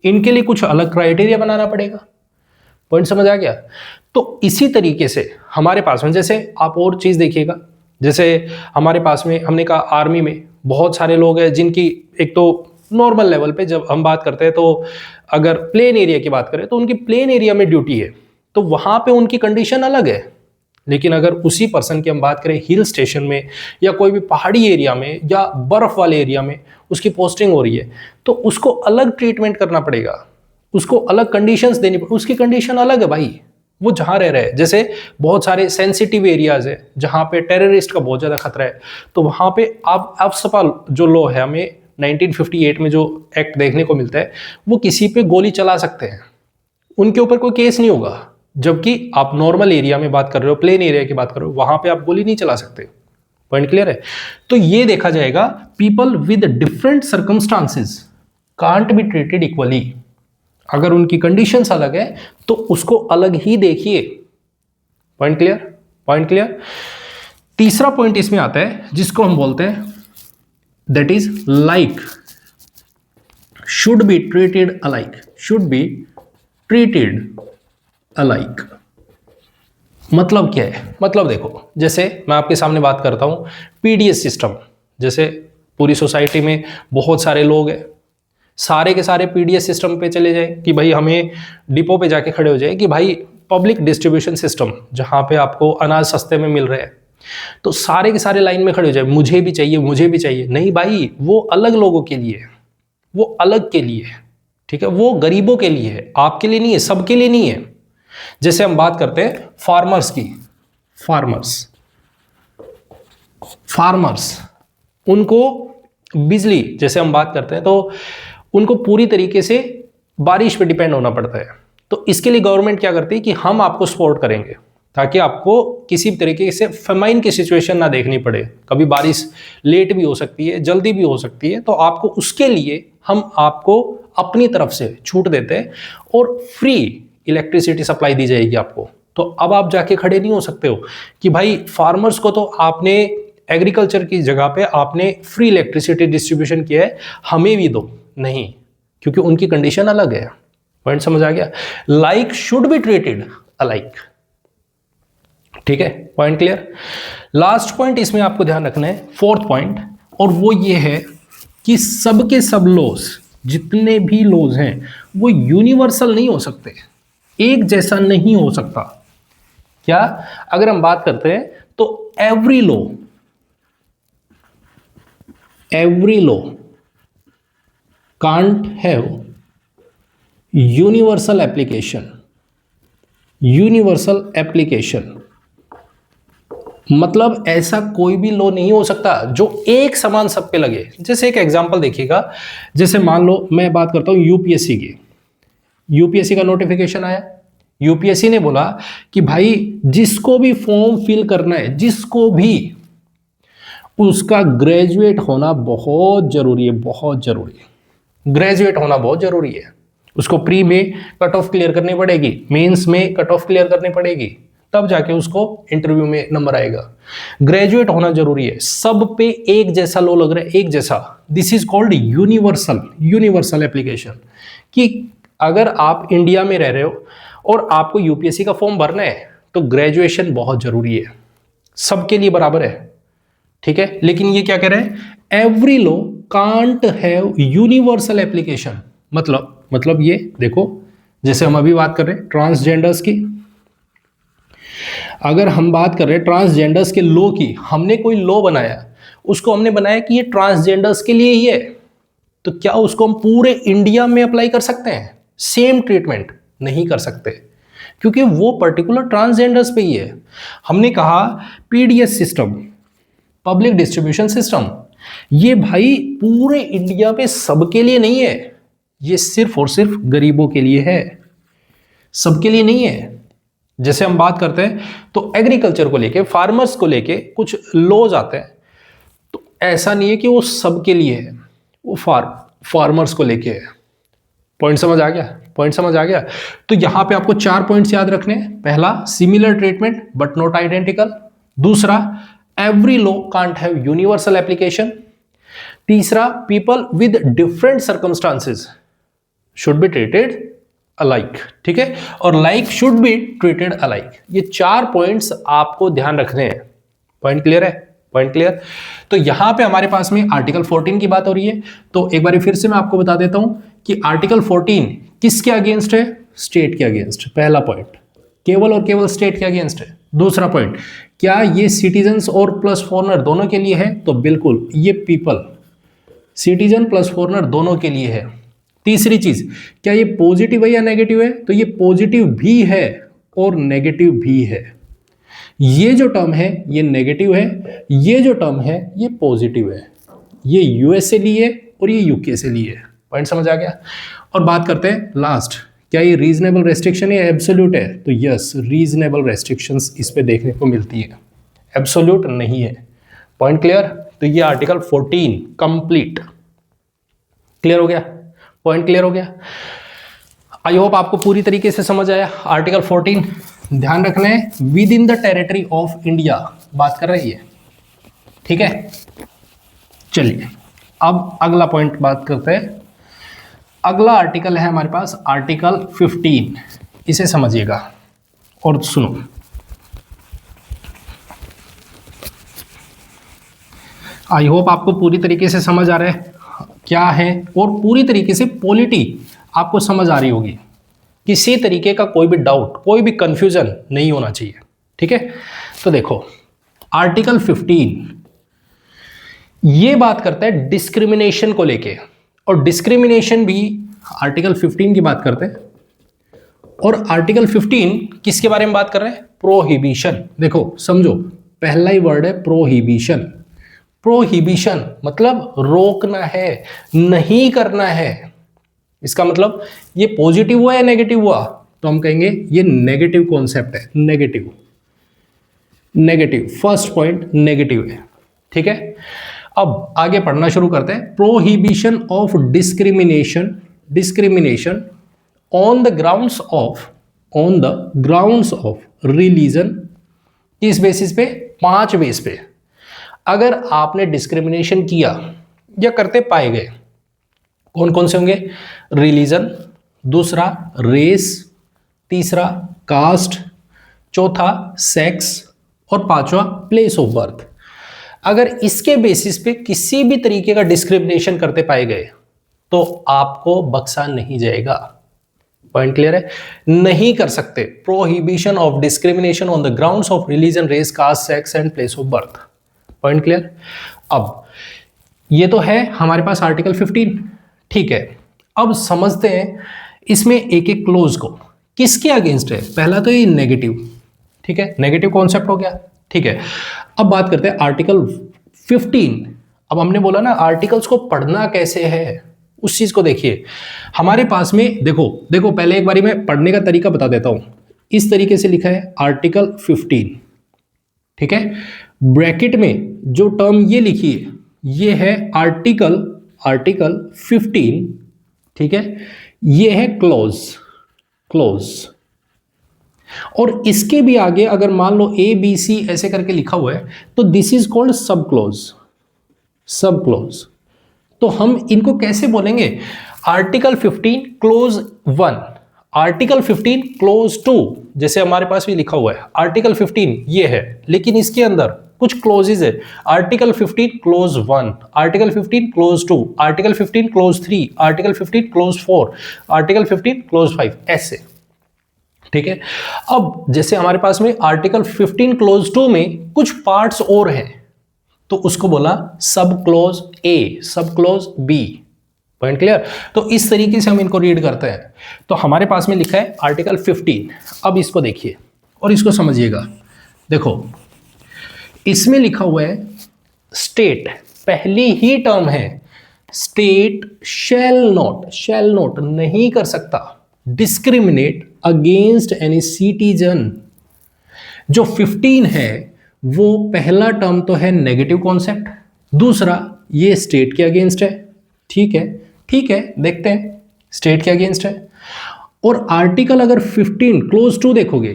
इनके लिए कुछ अलग क्राइटेरिया बनाना पड़ेगा। पॉइंट समझ आ गया? तो इसी तरीके से हमारे पास में, जैसे आप और चीज देखिएगा, जैसे हमारे पास में हमने कहा आर्मी में बहुत सारे लोग हैं जिनकी एक तो नॉर्मल लेवल पे जब हम बात करते हैं, तो अगर प्लेन एरिया की बात करें तो उनकी प्लेन एरिया में ड्यूटी है, तो वहां पे उनकी कंडीशन अलग है। लेकिन अगर उसी पर्सन की हम बात करें हिल स्टेशन में या कोई भी पहाड़ी एरिया में या बर्फ वाले एरिया में उसकी पोस्टिंग हो रही है, तो उसको अलग ट्रीटमेंट करना पड़ेगा, उसको अलग कंडीशंस देनी पड़ेगी। उसकी कंडीशन अलग है भाई, वो जहां रह रहा है। जैसे बहुत सारे सेंसिटिव एरियाज है जहां पे टेररिस्ट का बहुत ज्यादा खतरा है, तो वहां पे आप सवाल जो लॉ है, हमें 1958 में जो एक्ट देखने को मिलता है, वो किसी पे गोली चला सकते हैं, उनके ऊपर कोई केस नहीं होगा। जबकि आप नॉर्मल एरिया में बात कर रहे हो, प्लेन एरिया की बात कर रहे हो, वहां पे आप गोली नहीं चला सकते। पॉइंट क्लियर है? तो ये देखा जाएगा people with different circumstances can't be treated equally. अगर उनकी कंडीशंस अलग है तो उसको अलग ही देखिए। Point clear? Point clear? तीसरा पॉइंट इसमें आता है जिसको हम बोलते हैं that is like, should be treated alike, should be treated alike. मतलब क्या है? मतलब देखो, जैसे मैं आपके सामने बात करता हूं पीडीएस सिस्टम। जैसे पूरी सोसाइटी में बहुत सारे लोग हैं, सारे के सारे पीडीएस सिस्टम पे चले जाए कि भाई हमें डिपो पे जाके खड़े हो जाए कि भाई पब्लिक डिस्ट्रीब्यूशन सिस्टम, जहां पे आपको अनाज सस्ते में मिल रहे हैं, तो सारे के सारे लाइन में खड़े हो जाए, मुझे भी चाहिए, मुझे भी चाहिए। नहीं भाई, वो अलग लोगों के लिए है, वो अलग के लिए है, ठीक है, वो गरीबों के लिए है, आपके लिए नहीं है, सबके लिए नहीं है। जैसे हम बात करते हैं फार्मर्स की, फार्मर्स उनको बिजली, जैसे हम बात करते हैं तो उनको पूरी तरीके से बारिश पे डिपेंड होना पड़ता है। तो इसके लिए गवर्नमेंट क्या करती है कि हम आपको सपोर्ट करेंगे ताकि आपको किसी भी तरीके से फेमाइन की सिचुएशन ना देखनी पड़े। कभी बारिश लेट भी हो सकती है, जल्दी भी हो सकती है, तो आपको उसके लिए हम आपको अपनी तरफ से छूट देते हैं और फ्री इलेक्ट्रिसिटी सप्लाई दी जाएगी आपको। तो अब आप जाके खड़े नहीं हो सकते हो कि भाई फार्मर्स को तो आपने एग्रीकल्चर की जगह पे आपने फ्री इलेक्ट्रिसिटी डिस्ट्रीब्यूशन किया है, हमें भी दो। नहीं, क्योंकि उनकी कंडीशन अलग है। पॉइंट समझ आ गया? Like should be treated alike, ठीक है, पॉइंट क्लियर। लास्ट पॉइंट इसमें आपको ध्यान रखना है, फोर्थ पॉइंट, और वो ये है कि सबके सब लॉज, जितने भी लॉज हैं वो यूनिवर्सल नहीं हो सकते, एक जैसा नहीं हो सकता। क्या? अगर हम बात करते हैं तो every law can't have universal application. मतलब ऐसा कोई भी लॉ नहीं हो सकता जो एक समान सब पे लगे। जैसे एक एग्जांपल देखिएगा, जैसे मान लो मैं बात करता हूं यूपीएससी की, यूपीएससी का नोटिफिकेशन आया, यूपीएससी ने बोला कि भाई जिसको भी फॉर्म फिल करना है, जिसको भी, उसका ग्रेजुएट होना बहुत जरूरी है, बहुत जरूरी है, ग्रेजुएट होना बहुत जरूरी है। उसको प्री में कट ऑफ क्लियर करनी पड़ेगी, मेंस में कट ऑफ क्लियर करनी पड़ेगी, तब जाके उसको इंटरव्यू में नंबर आएगा। ग्रेजुएट होना जरूरी है, सब पे एक जैसा लो लग रहा है, एक जैसा। This is called universal application. कि अगर आप इंडिया में रह रहे हो और आपको यूपीएससी का फॉर्म भरना है तो ग्रेजुएशन बहुत जरूरी है, सबके लिए बराबर है, ठीक है। लेकिन ये क्या कह रहे हैं? Every law can't have universal application. मतलब ये देखो, जैसे हम अभी बात कर रहे हैं ट्रांसजेंडर्स की, अगर हम बात कर रहे हैं ट्रांसजेंडर्स के लॉ की, हमने कोई लॉ बनाया, उसको हमने बनाया कि ये ट्रांसजेंडर्स के लिए ही है, तो क्या उसको हम पूरे इंडिया में अप्लाई कर सकते हैं? सेम ट्रीटमेंट नहीं कर सकते, क्योंकि वो पर्टिकुलर ट्रांसजेंडर्स पे ही है। हमने कहा PDS system, public distribution system, ये भाई पूरे इंडिया में सबके लिए नहीं है, ये सिर्फ और सिर्फ गरीबों के लिए है, सबके लिए नहीं है। जैसे हम बात करते हैं तो एग्रीकल्चर को लेके, फार्मर्स को लेके कुछ लॉज आते हैं, तो ऐसा नहीं है कि वो सबके लिए है, वो फार्मर्स को लेके है। पॉइंट समझ आ गया? तो यहां पे आपको 4 पॉइंट्स याद रखने हैं। पहला, similar treatment but not identical. दूसरा, every law can't have universal application. तीसरा, people with different circumstances should be treated alike, ठीक है, और like should be treated alike. ये 4 पॉइंट्स आपको ध्यान रखने हैं। पॉइंट क्लियर है? Point clear. तो यहां पे हमारे पास में आर्टिकल 14 की बात हो रही है, तो एक बार फिर से मैं आपको बता देता हूं कि आर्टिकल 14 किसके अगेंस्ट है? स्टेट के अगेंस्ट। पहला पॉइंट, केवल और केवल स्टेट के अगेंस्ट है। दूसरा पॉइंट, क्या ये सिटीजन्स और प्लस फॉरेनर दोनों के लिए है? तो बिल्कुल, ये पीपल, सिटीजन प्लस फॉरेनर दोनों के लिए है। तीसरी चीज, क्या ये पॉजिटिव है या नेगेटिव है? तो ये पॉजिटिव भी है और नेगेटिव भी है। ये जो टर्म है ये नेगेटिव है, ये जो टर्म है ये पॉजिटिव है। ये यूएस से ली है और ये यूके से ली है। पॉइंट समझ आ गया? और बात करते हैं लास्ट, क्या ये रीजनेबल रेस्ट्रिक्शन है या एब्सोल्यूट है? तो यस, रीजनेबल रेस्ट्रिक्शंस इस पे देखने को मिलती है, एब्सोल्यूट नहीं है। Point clear? तो ये आर्टिकल 14 कंप्लीट क्लियर हो गया। पॉइंट क्लियर हो गया। आई होप आपको पूरी तरीके से समझ आया। आर्टिकल 14 ध्यान रखना है, with in the territory of India बात कर रही है, ठीक है। चलिए अब अगला पॉइंट बात करते हैं। अगला आर्टिकल है हमारे पास आर्टिकल 15, इसे समझिएगा और सुनो। आई होप आपको पूरी तरीके से समझ आ रहा है क्या है, और पूरी तरीके से पॉलिटी आपको समझ आ रही होगी। किसी तरीके का कोई भी डाउट, कोई भी कंफ्यूजन नहीं होना चाहिए, ठीक है। तो देखो आर्टिकल 15 ये बात करता है डिस्क्रिमिनेशन को लेके, और डिस्क्रिमिनेशन भी आर्टिकल 15 की बात करते हैं। और आर्टिकल 15 किसके बारे में बात कर रहे हैं? प्रोहिबिशन। देखो समझो, पहला ही वर्ड है प्रोहिबिशन। प्रोहिबिशन मतलब रोकना है, नहीं करना है। इसका मतलब ये पॉजिटिव हुआ या नेगेटिव हुआ? तो हम कहेंगे ये नेगेटिव कॉन्सेप्ट है। Negative, negative, first point negative है, ठीक है। अब आगे पढ़ना शुरू करते हैं। Prohibition of discrimination, discrimination on the grounds of, on the grounds of religion. किस बेसिस पे? 5 बेस पे। अगर आपने डिस्क्रिमिनेशन किया या करते पाए गए, कौन कौन से होंगे? रिलीजन, दूसरा रेस, तीसरा कास्ट, चौथा सेक्स, और पांचवा प्लेस ऑफ बर्थ। अगर इसके बेसिस पे किसी भी तरीके का डिस्क्रिमिनेशन करते पाए गए तो आपको बख्शा नहीं जाएगा। पॉइंट क्लियर है? नहीं कर सकते। Prohibition of discrimination on the grounds of religion, race, caste, sex and place of birth. Point clear? अब ये तो है हमारे पास आर्टिकल 15, ठीक है। अब समझते हैं इसमें एक एक क्लोज को, किसके अगेंस्ट है। पहला तो ये नेगेटिव, ठीक है, नेगेटिव कॉन्सेप्ट हो गया, ठीक है। अब बात करते हैं आर्टिकल 15। अब हमने बोला ना आर्टिकल्स को पढ़ना कैसे है, उस चीज को देखिए। हमारे पास में देखो देखो पहले एक बारी मैं पढ़ने का तरीका बता देता हूं। इस तरीके से लिखा है आर्टिकल 15, ठीक है। ब्रैकेट में जो टर्म ये लिखी है ये है आर्टिकल 15, ठीक है। ये है क्लोज, क्लोज। और इसके भी आगे अगर मान लो ABC ऐसे करके लिखा हुआ है तो दिस इज कॉल्ड सब क्लोज, सब क्लोज। तो हम इनको कैसे बोलेंगे? आर्टिकल 15 क्लोज 1, आर्टिकल 15 क्लोज 2, जैसे हमारे पास भी लिखा हुआ है आर्टिकल 15 ये है, लेकिन इसके अंदर कुछ क्लोजेज है। Article 15 close 1, article 15 close 2, article 15 close 3, article 15 close 4, article 15 close 5, ऐसे, ठीक है। अब जैसे हमारे पास में आर्टिकल 15 क्लोज 2 में कुछ पार्ट्स और हैं तो उसको बोला सब क्लोज A, सब क्लोज B। Point clear? तो इस तरीके से हम इनको रीड करते हैं। तो हमारे पास में लिखा है आर्टिकल 15। अब इसको देखिए और इसको समझिएगा। देखो इसमें लिखा हुआ है स्टेट, पहली ही टर्म है स्टेट शैल नॉट नहीं कर सकता डिस्क्रिमिनेट अगेंस्ट एनी सिटीजन। जो 15 है वो पहला टर्म तो है नेगेटिव कॉन्सेप्ट, दूसरा ये स्टेट के अगेंस्ट है, ठीक है, ठीक है, देखते हैं स्टेट के अगेंस्ट है। और आर्टिकल अगर 15 क्लोज 2 देखोगे,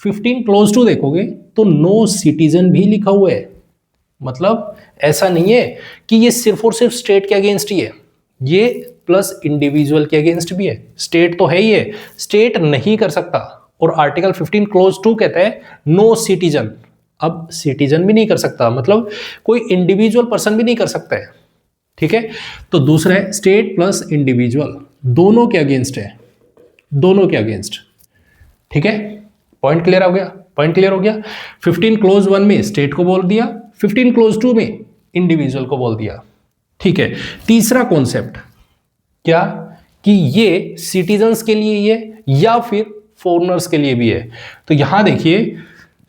15 क्लोज 2 देखोगे तो नो सिटीजन भी लिखा हुआ है। मतलब ऐसा नहीं है कि ये सिर्फ और सिर्फ स्टेट के अगेंस्ट ही है, ये प्लस इंडिविजुअल के अगेंस्ट भी है। स्टेट तो है ही है, स्टेट नहीं कर सकता। और आर्टिकल 15 क्लोज 2 कहता है नो सिटीजन। अब सिटीजन भी नहीं कर सकता मतलब कोई इंडिविजुअल पर्सन भी नहीं कर सकता है, ठीक है। तो दूसरा है स्टेट प्लस इंडिविजुअल, दोनों के अगेंस्ट है, दोनों के अगेंस्ट, ठीक है। पॉइंट क्लियर हो गया? पॉइंट क्लियर हो गया। 15 क्लोज 1 में स्टेट को बोल दिया, 15 क्लोज 2 में इंडिविजुअल को बोल दिया, ठीक है। तीसरा कॉन्सेप्ट क्या कि ये सिटीजन्स के लिए ये या फिर फॉरेनर्स के लिए भी है। तो यहां देखिए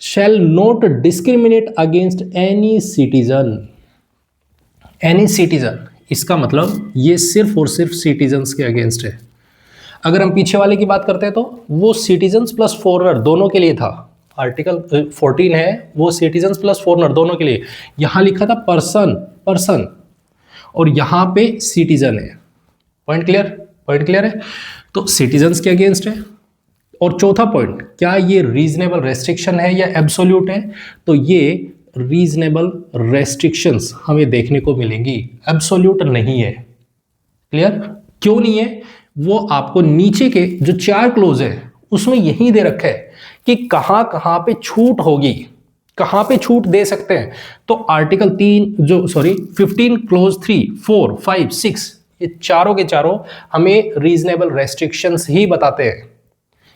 shall not discriminate against any citizen, any citizen, इसका मतलब ये सिर्फ और सिर्फ सिटीजन्स के अगेंस्ट है। अगर हम पीछे वाले की बात करते हैं तो वो सिटीजन्स प्लस फॉरेनर दोनों के लिए था। आर्टिकल 14 है वो सिटीजन्स प्लस फॉरेनर दोनों के लिए। यहां लिखा था पर्सन और यहां पे सिटीजन है। Point clear? पॉइंट क्लियर है? तो सिटीजन्स के अगेंस्ट है। और चौथा पॉइंट, क्या ये रीजनेबल रेस्ट्रिक्शन है या एब्सोल्यूट है? तो ये रीजनेबल रेस्ट्रिक्शंस हमें देखने को मिलेंगी, एब्सोल्यूट नहीं है। क्लियर? क्यों नहीं है? वो आपको नीचे के जो 4 क्लोज है उसमें यही दे रखा है कि कहां कहां पे छूट होगी, कहां पे छूट दे सकते हैं? तो आर्टिकल 15 क्लोज 3, 4, 5, 6 ये चारों के चारों हमें रीजनेबल रेस्ट्रिक्शंस ही बताते हैं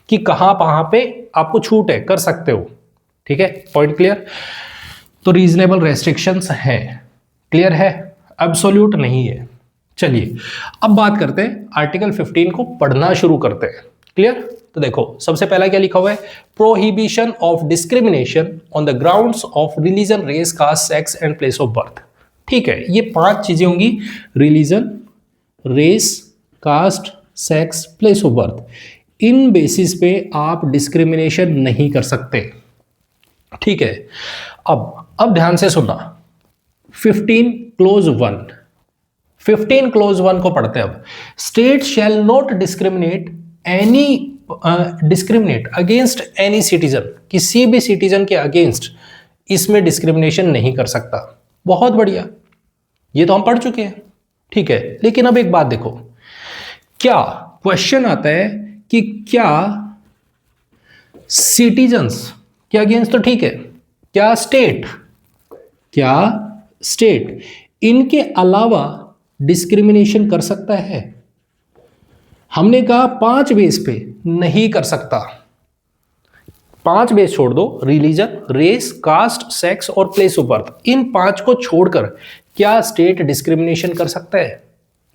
कि कहां पे आपको छूट है, कर सकते हो। ठीक है, पॉइंट क्लियर? तो रीजनेबल रेस्ट्रिक्शंस है, क्लियर है, एब्सोल्यूट नहीं है। चलिए अब बात करते हैं, आर्टिकल 15 को पढ़ना शुरू करते हैं। क्लियर? तो देखो सबसे पहला क्या लिखा हुआ है, prohibition of discrimination on the grounds of religion, race, caste, sex and place of birth. ठीक है, ये 5 चीजें होंगी, religion, race, caste, sex, place of birth. इन बेसिस पे आप डिस्क्रिमिनेशन नहीं कर सकते। ठीक है, अब ध्यान से सुनना, 15 क्लोज 1, 15 क्लोज 1 को पढ़ते हैं अब। State shall not discriminate against any citizen, किसी भी सिटीजन के अगेंस्ट इसमें डिस्क्रिमिनेशन नहीं कर सकता। बहुत बढ़िया, ये तो हम पढ़ चुके हैं। ठीक है, लेकिन अब एक बात देखो, क्या क्वेश्चन आता है कि क्या सिटीजन्स के अगेंस्ट, तो ठीक है, क्या स्टेट इनके अलावा डिस्क्रिमिनेशन कर सकता है? हमने कहा 5 बेस पे नहीं कर सकता। 5 बेस छोड़ दो, रिलीजन, रेस, कास्ट, सेक्स और प्लेस ऑफ बर्थ, इन 5 को छोड़कर क्या स्टेट डिस्क्रिमिनेशन कर सकता है?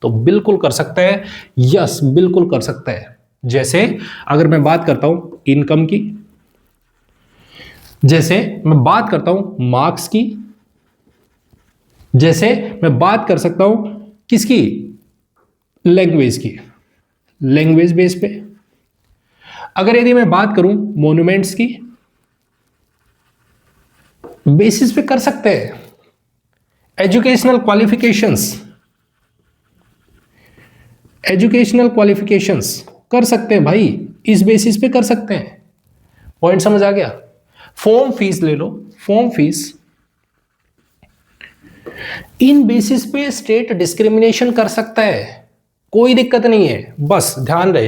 तो बिल्कुल कर सकता है, यस बिल्कुल कर सकता है। जैसे अगर मैं बात करता हूं इनकम की, जैसे मैं बात करता हूं मार्क्स की, जैसे मैं बात कर सकता हूं किसकी, लैंग्वेज की, लैंग्वेज बेस पे। अगर यदि मैं बात करूं मॉन्यूमेंट्स की, बेसिस पे कर सकते हैं। एजुकेशनल क्वालिफिकेशंस कर सकते हैं भाई, इस बेसिस पे कर सकते हैं। पॉइंट समझ आ गया? फॉर्म फीस ले लो, फॉर्म फीस, इन बेसिस पे स्टेट डिस्क्रिमिनेशन कर सकता है, कोई दिक्कत नहीं है। बस ध्यान रहे,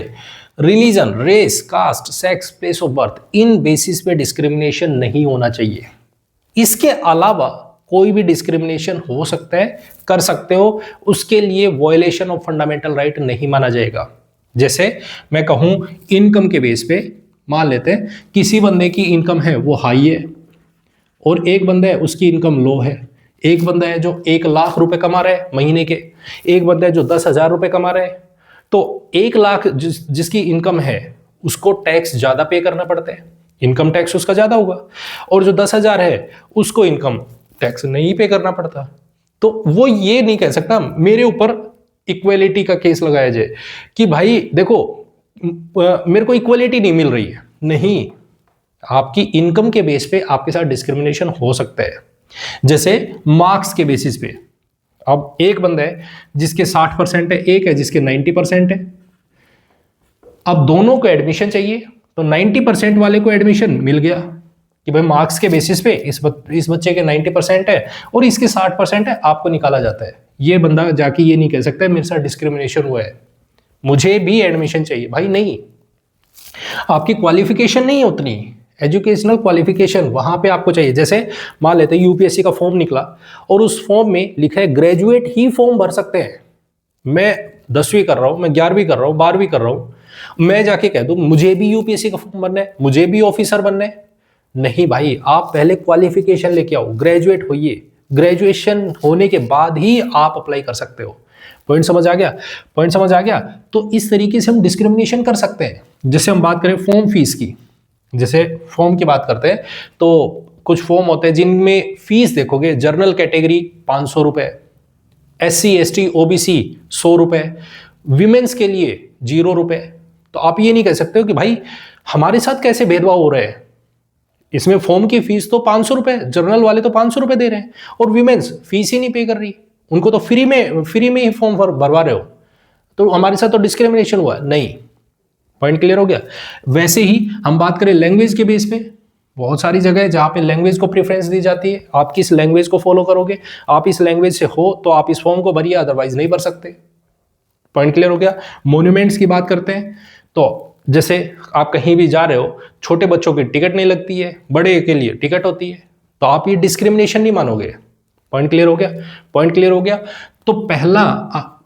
religion, race, caste, sex, place of birth, इन बेसिस पे डिस्क्रिमिनेशन नहीं होना चाहिए। इसके अलावा कोई भी डिस्क्रिमिनेशन हो सकता है, कर सकते हो, उसके लिए वॉयलेशन ऑफ फंडामेंटल राइट नहीं माना जाएगा। जैसे मैं कहूं इनकम के बेस पे, मान लेते हैं किसी बंदे की इनकम है वो हाई है और एक बंदा है उसकी इनकम लो है। एक बंदा है जो 1 लाख रुपए कमा रहा है महीने के, एक बंदा है जो 10,000 रुपए कमा रहा है। तो 1 लाख जिसकी इनकम है उसको टैक्स ज्यादा पे करना पड़ता है, इनकम टैक्स उसका ज्यादा होगा, और जो 10,000 है उसको इनकम टैक्स नहीं पे करना पड़ता। तो वो ये नहीं कह सकता मेरे ऊपर इक्वेलिटी का केस लगाया जाए कि भाई देखो मेरे को इक्वेलिटी नहीं मिल रही है। नहीं, आपकी इनकम के बेस पे आपके साथ डिस्क्रिमिनेशन हो सकता है। जैसे मार्क्स के बेसिस पे, अब एक बंदा है जिसके 60% है, एक है जिसके 90% है। अब दोनों को एडमिशन चाहिए, तो 90% वाले को एडमिशन मिल गया कि भाई मार्क्स के बेसिस पे इस बच्चे के 90% है और इसके 60% है, आपको निकाला जाता है। ये बंदा जाके ये नहीं कह सकता मेरे साथ डिस्क्रिमिनेशन हुआ है, मुझे भी एडमिशन चाहिए। भाई नहीं, आपकी क्वालिफिकेशन नहीं है उतनी, एजुकेशनल क्वालिफिकेशन वहां पे आपको चाहिए। जैसे मान लेते हैं यूपीएससी का फॉर्म निकला और उस फॉर्म में लिखा है ग्रेजुएट ही फॉर्म भर सकते हैं। मैं 10वीं कर रहा हूं, मैं 11वीं कर रहा हूं, 12वीं कर रहा हूं, मैं जाके कह दूं मुझे भी यूपीएससी का फॉर्म भरना है, मुझे भी ऑफिसर बनना है। नहीं भाई, आप पहले क्वालिफिकेशन लेके आओ, ग्रेजुएट होइए, ग्रेजुएशन होने के बाद ही आप अप्लाई कर सकते हो। पॉइंट समझ आ गया? पॉइंट समझ आ गया? तो इस तरीके से हम डिस्क्रिमिनेशन कर सकते हैं। जैसे हम बात करें फॉर्म फीस की, जैसे फॉर्म की बात करते हैं तो कुछ फॉर्म होते हैं जिनमें फीस देखोगे, जनरल कैटेगरी 500 रुपए, SC ST OBC 100 रुपए, विमेंस के लिए 0 रुपए। तो आप ये नहीं कह सकते हो कि भाई हमारे साथ कैसे भेदभाव हो रहा है, इसमें फॉर्म की फीस तो 500 रुपए, जनरल वाले तो 500 रुपए दे रहे हैं और विमेंस फीस ही नहीं पे कर रही, उनको तो फ्री में ही फॉर्म भरवा रहे हो, तो हमारे साथ तो डिस्क्रिमिनेशन हुआ। नहीं, पॉइंट क्लियर हो गया? वैसे ही हम बात करें लैंग्वेज के बेस पे, बहुत सारी जगह है जहां पे लैंग्वेज को प्रेफरेंस दी जाती है। आप किस लैंग्वेज को फॉलो करोगे, आप इस लैंग्वेज से हो तो आप इस फॉर्म को भरिए, अदरवाइज नहीं भर सकते। पॉइंट क्लियर हो गया? मॉन्यूमेंट्स की बात करते हैं तो जैसे आप कहीं भी जा रहे हो, छोटे बच्चों की टिकट नहीं लगती है, बड़े के लिए टिकट होती है। तो आप ये डिस्क्रिमिनेशन नहीं मानोगे। पॉइंट क्लियर हो गया? पॉइंट क्लियर हो गया। तो पहला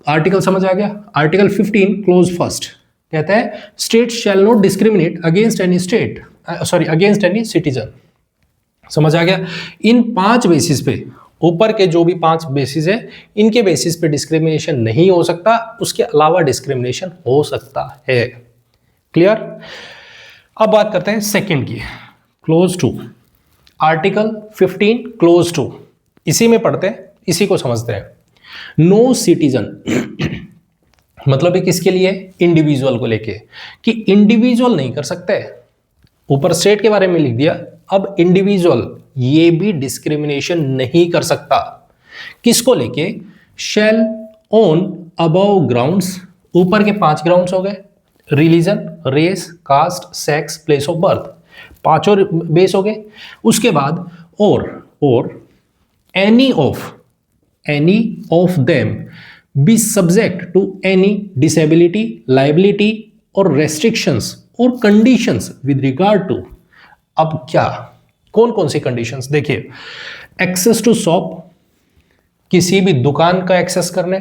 आर्टिकल समझ आ गया। आर्टिकल 15 क्लोज फर्स्ट कहता है state shall not discriminate against any state, sorry against any citizen. समझ आ गया? इन 5 बेसिस पे, ऊपर के जो भी 5 बेसिस है, इनके बेसिस पे डिस्क्रिमिनेशन नहीं हो सकता, उसके अलावा डिस्क्रिमिनेशन हो सकता है। क्लियर? अब बात करते हैं सेकंड की, clause two. Article 15 clause two, इसी में पढ़ते हैं, इसी को समझते हैं। नो सिटीजन मतलब ये किसके लिए? इंडिविजुअल को लेके, कि इंडिविजुअल नहीं कर सकते। ऊपर स्टेट के बारे में लिख दिया, अब इंडिविजुअल ये भी डिस्क्रिमिनेशन नहीं कर सकता। किसको लेके? शैल ऑन अबव ग्राउंड्स, वर के 5 ग्राउंड्स हो गए, religion, race, caste, sex, place of birth, 5 और बेस हो गए। उसके बाद और any of them be subject to any disability, liability और रेस्ट्रिक्शंस और कंडीशंस विद रिगार्ड टू। अब क्या, कौन कौन सी कंडीशंस? देखिए, एक्सेस टू शॉप, किसी भी दुकान का एक्सेस करने,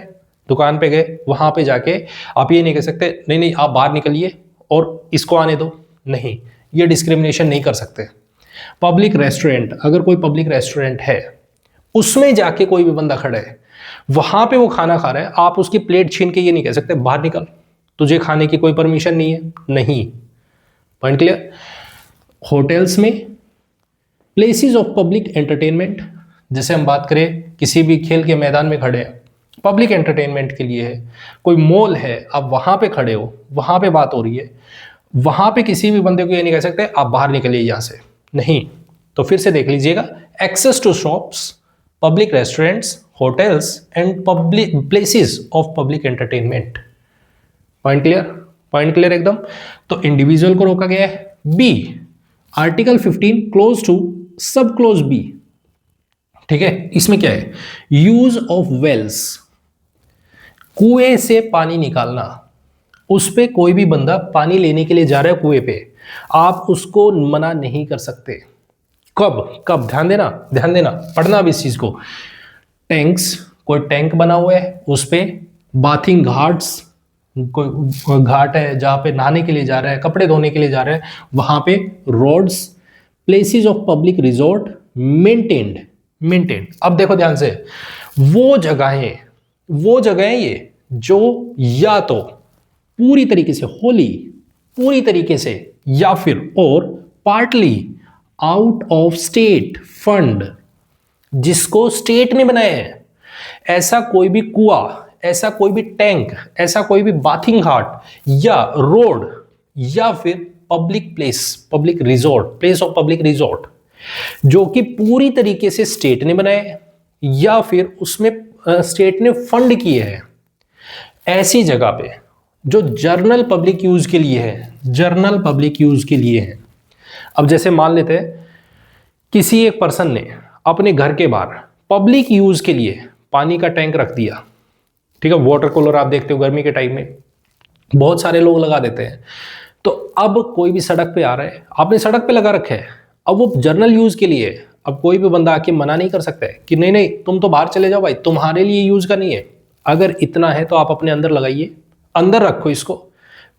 दुकान पे गए, वहां पे जाके आप ये नहीं कह सकते नहीं नहीं आप बाहर निकलिए और इसको आने दो, नहीं, ये डिस्क्रिमिनेशन नहीं कर सकते। पब्लिक रेस्टोरेंट, अगर कोई पब्लिक रेस्टोरेंट है, उसमें जाके कोई भी बंदा खड़ा है, वहां पे वो खाना खा रहा है, आप उसकी प्लेट छीन के ये नहीं कह सकते बाहर निकल, तुझे खाने की कोई परमिशन नहीं है, नहीं। Point clear? होटल्स में, प्लेसेस ऑफ पब्लिक एंटरटेनमेंट, जैसे हम बात करें किसी भी खेल के मैदान में खड़े हैं, पब्लिक एंटरटेनमेंट के लिए है। कोई मॉल है, आप वहां पे खड़े हो, वहां पे बात हो रही है, वहां पे किसी भी बंदे को ये नहीं कह सकते आप बाहर निकलिए यहां से, नहीं। तो फिर से देख लीजिएगा, access to shops, public restaurants, hotels and public places of public entertainment. Point clear? Point clear एकदम। तो इंडिविजुअल को रोका गया है। B, article 15 clause two sub clause B, ठीक है, इसमें क्या है? यूज ऑफ वेल्स, कुएं से पानी निकालना, उस पे कोई भी बंदा पानी लेने के लिए जा रहा है कुएं पे, आप उसको मना नहीं कर सकते। कब ध्यान देना, पढ़ना भी इस चीज को। टैंक्स, कोई टैंक बना हुआ है, उस पे बाथिंग घाट्स, कोई घाट है जहां पे नहाने के लिए जा रहा है, कपड़े धोने के लिए जा रहा है, वहां पे roads, places of public resort, maintained. अब देखो ध्यान से, वो जगहें ये जो या तो पूरी तरीके से होली, पूरी तरीके से, या फिर और partly out of state fund, जिसको स्टेट ने बनाया है, ऐसा कोई भी कुआ, ऐसा कोई भी टैंक, ऐसा कोई भी बाथिंग घाट या रोड या फिर public place, public resort, place of public resort, जो कि पूरी तरीके से स्टेट ने बनाया है या फिर उसमें स्टेट ने फंड किए हैं, ऐसी जगह पे जो जर्नल पब्लिक यूज के लिए है, जर्नल पब्लिक यूज के लिए है। अब जैसे मान लेते हैं किसी एक पर्सन ने अपने घर के बाहर पब्लिक यूज के लिए पानी का टैंक रख दिया, ठीक है, वाटर कूलर आप देखते हो गर्मी के टाइम में बहुत सारे लोग लगा देते हैं। तो अब कोई भी सड़क पे आ रहा है, आपने सड़क पे लगा रखा है, अब वो जर्नल यूज के लिए है, अब कोई भी बंदा आके मना नहीं कर सकता है कि नहीं नहीं तुम तो बाहर चले जाओ भाई, तुम्हारे लिए यूज का नहीं है। अगर इतना है तो आप अपने अंदर लगाइए, अंदर रखो इसको,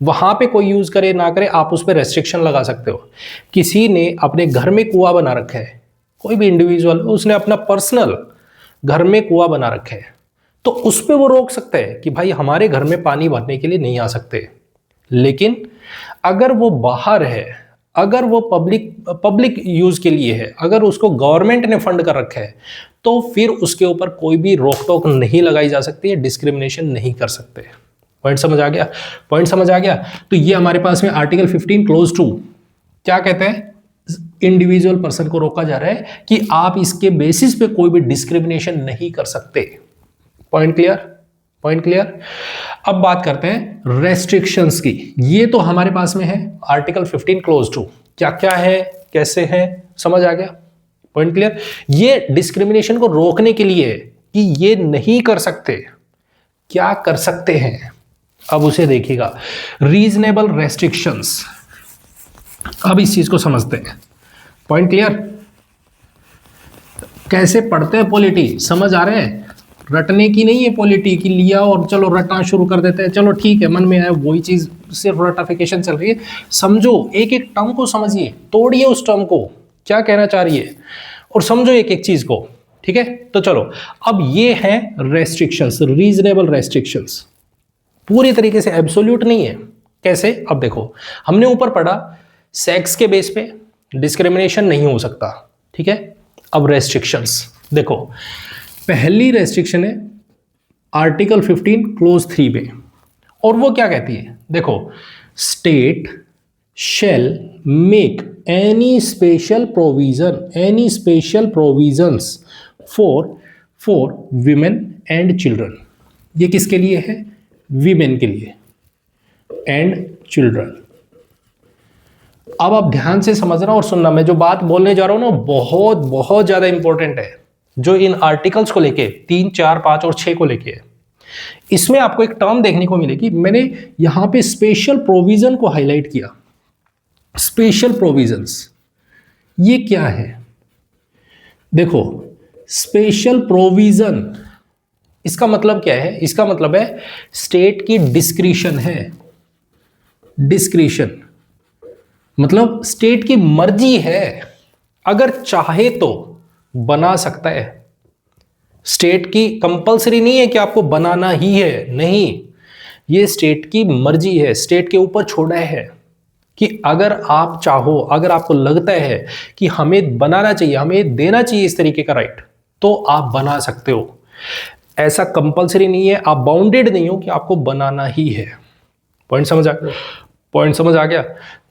वहां पे कोई यूज करे ना करे आप उस पर रेस्ट्रिक्शन लगा सकते हो। किसी ने अपने घर में कुआं बना रखा है, कोई भी इंडिविजुअल उसने अपना पर्सनल घर में कुआं बना रखा है, तो उस पर वो रोक सकता है कि भाई हमारे घर में पानी भरने के लिए नहीं आ सकते। लेकिन अगर वो बाहर है, अगर वो पब्लिक यूज के लिए है, अगर उसको गवर्नमेंट ने फंड कर रखा है, तो फिर उसके ऊपर कोई भी रोक टोक नहीं लगाई जा सकती है, डिस्क्रिमिनेशन नहीं कर सकते। पॉइंट समझ आ गया? पॉइंट समझ आ गया। तो ये हमारे पास में आर्टिकल 15 क्लोज टू क्या कहते हैं? इंडिविजुअल पर्सन को रोका जा रहा है कि आप इसके बेसिस पे कोई भी डिस्क्रिमिनेशन नहीं कर सकते। Point clear? Point clear. अब बात करते हैं रेस्ट्रिक्शंस की। ये तो हमारे पास में है आर्टिकल 15 क्लोज टू, क्या क्या है, कैसे है, समझ आ गया? Point clear. ये डिस्क्रिमिनेशन को रोकने के लिए कि ये नहीं कर सकते, क्या कर सकते हैं, अब उसे देखिएगा। रीजनेबल रेस्ट्रिक्शंस, अब इस चीज को समझते हैं। Point clear. कैसे पढ़ते हैं पॉलिटी, समझ आ रहे हैं? रटने की नहीं है पॉलिटी कि लिया और चलो रटना शुरू कर देते हैं, चलो ठीक है मन में आया वही चीज, सिर्फ रटाफिकेशन चल रही है। समझो, एक एक टर्म को समझिए, तोड़िए उस टर्म को, क्या कहना चाह रही है, और समझो एक एक चीज को। ठीक है, तो चलो अब ये है रेस्ट्रिक्शंस, रीजनेबल रेस्ट्रिक्शंस, पूरी तरीके से एब्सोल्यूट नहीं है। कैसे? अब देखो, हमने ऊपर पढ़ा सेक्स के बेस पे डिस्क्रिमिनेशन नहीं हो सकता। ठीक है, अब रेस्ट्रिक्शंस देखो, पहली रेस्ट्रिक्शन है आर्टिकल 15 क्लोज 3 में, और वो क्या कहती है? देखो, state shell make any special provisions for women and children. ये किसके लिए है? विमेन के लिए एंड चिल्ड्रन। अब आप ध्यान से समझना और सुनना, मैं जो बात बोलने जा रहा हूं ना बहुत बहुत ज्यादा इंपॉर्टेंट है, जो इन आर्टिकल्स को लेके 3, 4, 5 और 6 को लेके है। इसमें आपको एक टर्म देखने को मिलेगी, मैंने यहां पे स्पेशल प्रोविजन को हाईलाइट किया। स्पेशल प्रोविजंस ये क्या है? देखो, स्पेशल प्रोविजन इसका मतलब क्या है? इसका मतलब है स्टेट की डिस्क्रिशन है। डिस्क्रिशन मतलब स्टेट की मर्जी है, अगर चाहे तो बना सकता है। स्टेट की कंपलसरी नहीं है कि आपको बनाना ही है, नहीं, ये स्टेट की मर्जी है, स्टेट के ऊपर छोड़ा है कि अगर आप चाहो, अगर आपको लगता है कि हमें बनाना चाहिए, हमें देना चाहिए इस तरीके का राइट, तो आप बना सकते हो। ऐसा कंपलसरी नहीं है, आप बाउंडेड नहीं हो कि आपको बनाना ही है। पॉइंट समझ आ गया? पॉइंट समझ आ गया?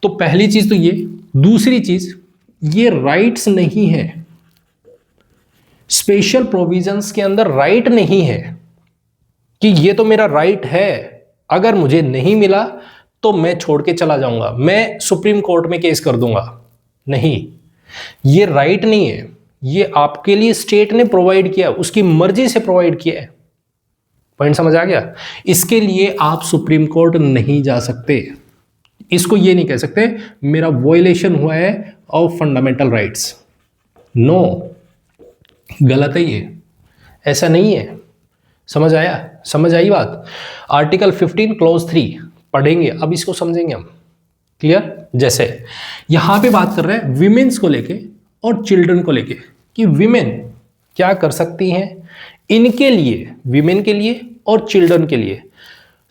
तो पहली चीज तो ये। दूसरी चीज, ये राइट्स नहीं है, स्पेशल प्रोविजंस के अंदर राइट नहीं है कि ये तो मेरा राइट है, अगर मुझे नहीं मिला तो मैं छोड़ के चला जाऊंगा, मैं सुप्रीम कोर्ट में केस कर दूंगा। नहीं, ये राइट नहीं है, ये आपके लिए स्टेट ने प्रोवाइड किया, उसकी मर्जी से प्रोवाइड किया है। पॉइंट समझ आ गया? इसके लिए आप सुप्रीम कोर्ट नहीं जा सकते, इसको ये नहीं कह सकते मेरा वॉयलेशन हुआ है ऑफ फंडामेंटल राइट्स। नो, गलत है ये, ऐसा नहीं है। समझ आया? समझ आई बात? आर्टिकल 15 क्लोज 3 पढ़ेंगे, अब इसको समझेंगे हम। क्लियर? जैसे यहां पे बात कर रहे हैं विमेन्स को लेके और चिल्ड्रन को लेके, कि विमेन क्या कर सकती हैं, इनके लिए, विमेन के लिए और चिल्ड्रन के लिए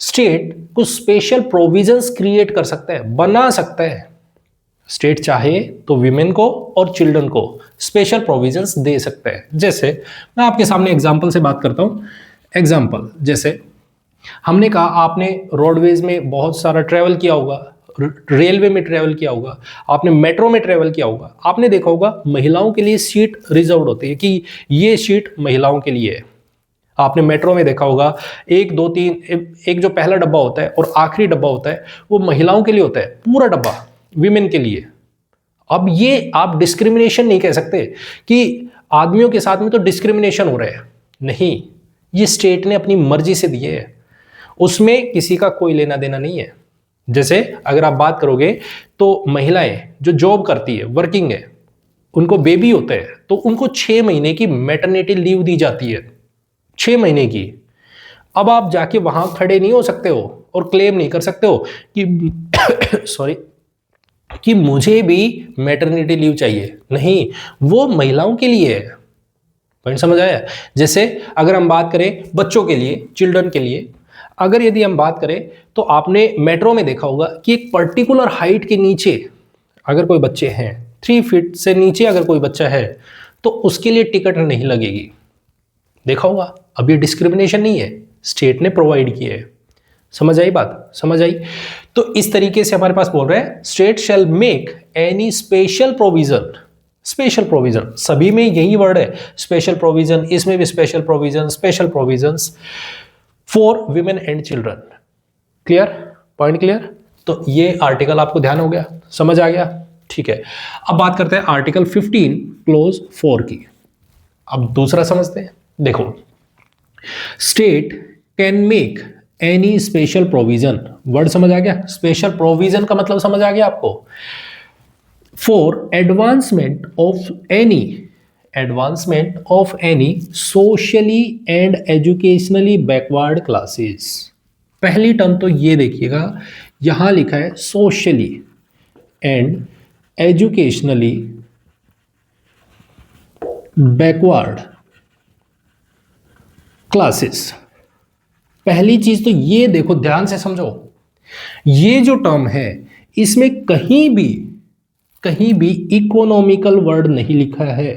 स्टेट कुछ स्पेशल प्रोविजंस क्रिएट कर सकता है, बना सकता है। स्टेट चाहे तो विमेन को और चिल्ड्रन को स्पेशल प्रोविजंस दे सकता है। जैसे मैं आपके सामने एग्जांपल से बात करता हूं। एग्जांपल जैसे हमने कहा, आपने रोडवेज में बहुत सारा ट्रेवल किया होगा, रेलवे में ट्रेवल किया होगा, आपने मेट्रो में ट्रेवल किया होगा, आपने देखा होगा महिलाओं के लिए सीट रिजर्व होती है कि ये सीट महिलाओं के लिए है। आपने मेट्रो में देखा होगा 1, 2, 3, एक जो पहला डब्बा होता है और आखिरी डब्बा होता है वो महिलाओं के लिए होता है, पूरा डब्बा विमेन के लिए। अब ये आप डिस्क्रिमिनेशन नहीं कह सकते कि आदमियों के साथ में तो डिस्क्रिमिनेशन हो रहा है, नहीं, ये स्टेट ने अपनी मर्जी से दिए है, उसमें किसी का कोई लेना देना नहीं है। जैसे अगर आप बात करोगे तो महिलाएं जो जॉब करती है, वर्किंग है, उनको बेबी होता है तो उनको 6 महीने की मैटरनिटी लीव दी जाती है, 6 महीने की। अब आप जाके वहां खड़े नहीं हो सकते हो और क्लेम नहीं कर सकते हो कि सॉरी कि मुझे भी मैटरनिटी लीव चाहिए, नहीं, वो महिलाओं के लिए है। पॉइंट समझ आया? जैसे अगर हम बात करें बच्चों के लिए, चिल्ड्रन के लिए, अगर यदि हम बात करें तो आपने मेट्रो में देखा होगा कि एक पर्टिकुलर हाइट के नीचे अगर कोई बच्चे हैं, 3 फीट से नीचे अगर कोई बच्चा है तो उसके लिए टिकट नहीं लगेगी। देखा होगा? अब ये डिस्क्रिमिनेशन नहीं है, स्टेट ने प्रोवाइड किया है। समझ आई बात? समझ आई? तो इस तरीके से हमारे पास बोल रहे हैं state shall make any special provision. Special provision सभी में यही वर्ड है, स्पेशल प्रोविजन, इसमें भी special provision, special provisions for women and children. Clear? Point clear? तो ये आर्टिकल आपको ध्यान हो गया, समझ आ गया? ठीक है, अब बात करते हैं आर्टिकल 15 क्लोज 4 की। अब दूसरा समझते हैं। देखो, state can make any special provision, word समझ आ गया? स्पेशल प्रोविजन का मतलब समझ आ गया आपको? For advancement of any advancement of any socially and educationally backward classes. पहली टर्म तो ये देखिएगा, यहां लिखा है socially and educationally backward classes. पहली चीज तो ये देखो, ध्यान से समझो, ये जो टर्म है इसमें कहीं भी इकोनॉमिकल वर्ड नहीं लिखा है।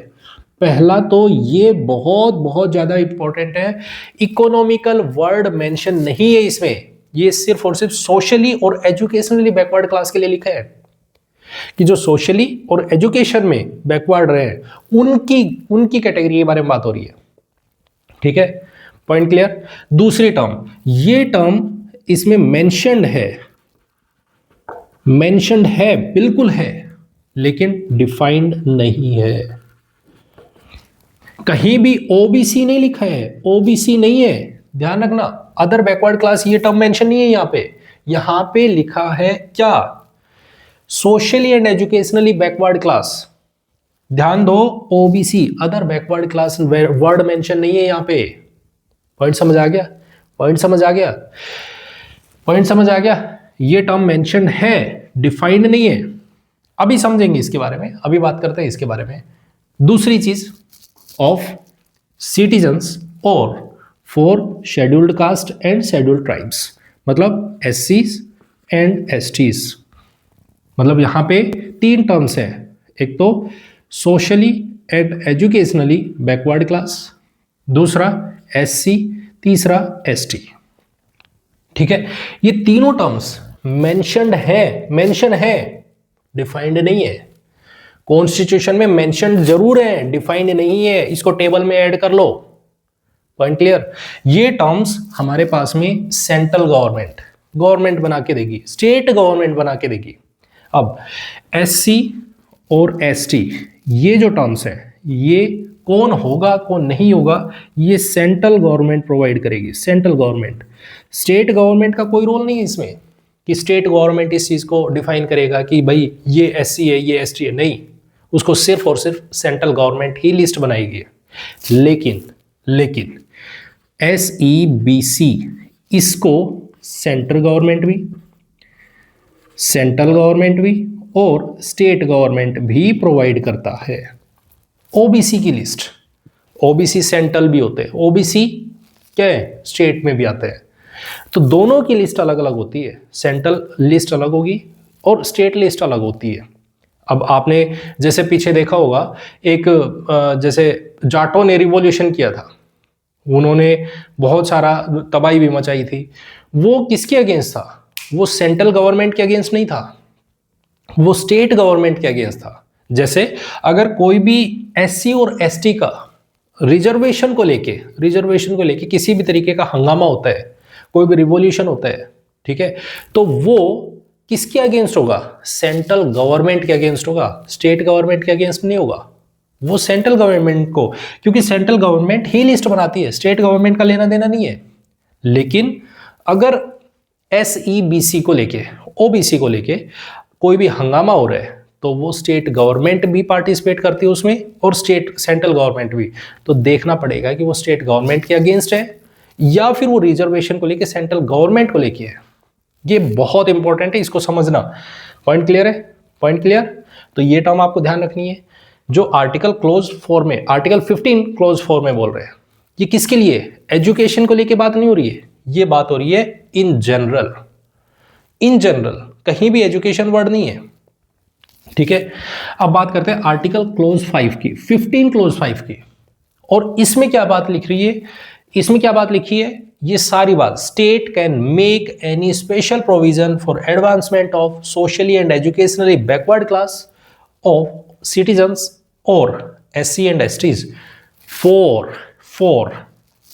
पहला तो ये बहुत बहुत ज्यादा इंपॉर्टेंट है, इकोनॉमिकल वर्ड मेंशन नहीं है इसमें। ये सिर्फ और सिर्फ सोशली और एजुकेशनली बैकवर्ड क्लास के लिए लिखा है कि जो सोशली और एजुकेशन में बैकवर्ड रहे उनकी कैटेगरी के बारे में बात हो रही है। ठीक है, पॉइंट क्लियर। दूसरी टर्म, ये टर्म इसमें मेंशन्ड है, बिल्कुल है, लेकिन डिफाइंड नहीं है। कहीं भी ओबीसी नहीं लिखा है, ओबीसी नहीं है, ध्यान रखना। अदर बैकवर्ड क्लास, ये टर्म मेंशन नहीं है यहां पे लिखा है क्या, socially and educationally backward class. ध्यान दो, OBC other backward class word mention नहीं है यहां पे। पॉइंट समझ आ गया? पॉइंट समझ आ गया? ये टर्म मेंशन है, डिफाइंड नहीं है। अभी समझेंगे इसके बारे में, अभी बात करते हैं इसके बारे में। दूसरी चीज, ऑफ सिटीजन्स और for scheduled caste and scheduled tribes, मतलब एससीज एंड एसटीज। मतलब यहां पे तीन टर्म्स हैं, एक तो socially and educationally backward class, दूसरा एससी, तीसरा एसटी। ठीक है, ये तीनों टर्म्स मेंशन है, डिफाइंड नहीं है। कॉन्स्टिट्यूशन में मेंशन जरूर है, डिफाइंड नहीं है। इसको टेबल में ऐड कर लो। Point clear? ये टर्म्स हमारे पास में सेंट्रल गवर्नमेंट बना के देगी, स्टेट गवर्नमेंट बना के देगी। अब एससी और एसटी, ये जो टर्म्स हैं, ये कौन होगा कौन नहीं होगा, ये सेंट्रल गवर्नमेंट प्रोवाइड करेगी। सेंट्रल गवर्नमेंट, स्टेट गवर्नमेंट का कोई रोल नहीं है इसमें कि स्टेट गवर्नमेंट इस चीज को डिफाइन करेगा कि भाई ये एससी है, ये एसटी है। नहीं, उसको सिर्फ और सिर्फ सेंट्रल गवर्नमेंट ही लिस्ट बनाएगी। लेकिन SEBC इसको सेंट्रल गवर्नमेंट भी और स्टेट गवर्नमेंट भी प्रोवाइड करता है। ओबीसी की लिस्ट, ओबीसी सेंट्रल भी होते हैं, ओबीसी क्या है, स्टेट में भी आते हैं। तो दोनों की लिस्ट अलग अलग होती है, सेंट्रल लिस्ट अलग होगी और स्टेट लिस्ट अलग होती है। अब आपने जैसे पीछे देखा होगा, एक जैसे जाटों ने रिवॉल्यूशन किया था, उन्होंने बहुत सारा तबाही भी मचाई थी। वो किसके अगेंस्ट था? वो सेंट्रल गवर्नमेंट के अगेंस्ट नहीं था, वो स्टेट गवर्नमेंट के अगेंस्ट था। जैसे अगर कोई भी एससी और एसटी का रिजर्वेशन को लेके किसी भी तरीके का हंगामा होता है, कोई भी रिवॉल्यूशन होता है, ठीक है, तो वो किसके अगेंस्ट होगा? सेंट्रल गवर्नमेंट के अगेंस्ट होगा, स्टेट गवर्नमेंट के अगेंस्ट नहीं होगा। वो सेंट्रल गवर्नमेंट को, क्योंकि सेंट्रल गवर्नमेंट ही लिस्ट बनाती है, स्टेट गवर्नमेंट का लेना देना नहीं है। लेकिन अगर SEBC को लेके, ओबीसी को लेके कोई भी हंगामा हो रहा है, तो वो स्टेट गवर्नमेंट भी पार्टिसिपेट करती है उसमें और सेंट्रल गवर्नमेंट भी। तो देखना पड़ेगा कि वो स्टेट गवर्नमेंट के अगेंस्ट है या फिर वो रिजर्वेशन को लेके सेंट्रल गवर्नमेंट को लेके है। ये बहुत इंपॉर्टेंट है, इसको समझना। पॉइंट क्लियर है? Point clear? तो ये टर्म आपको ध्यान रखनी है। जो आर्टिकल क्लोज 4 में, आर्टिकल 15 क्लोज 4 में बोल रहे हैं, ये किसके लिए? एजुकेशन को लेके बात नहीं हो रही है, ये बात हो रही है इन जनरल, कहीं भी एजुकेशन वर्ड नहीं है। ठीक है, अब बात करते हैं आर्टिकल क्लोज 5 की, 15 क्लोज 5 की। और इसमें क्या बात लिख रही है? इसमें क्या बात लिखी है? ये सारी बात, state can make any special provision for advancement of socially and educationally backward class of citizens और SC and STs for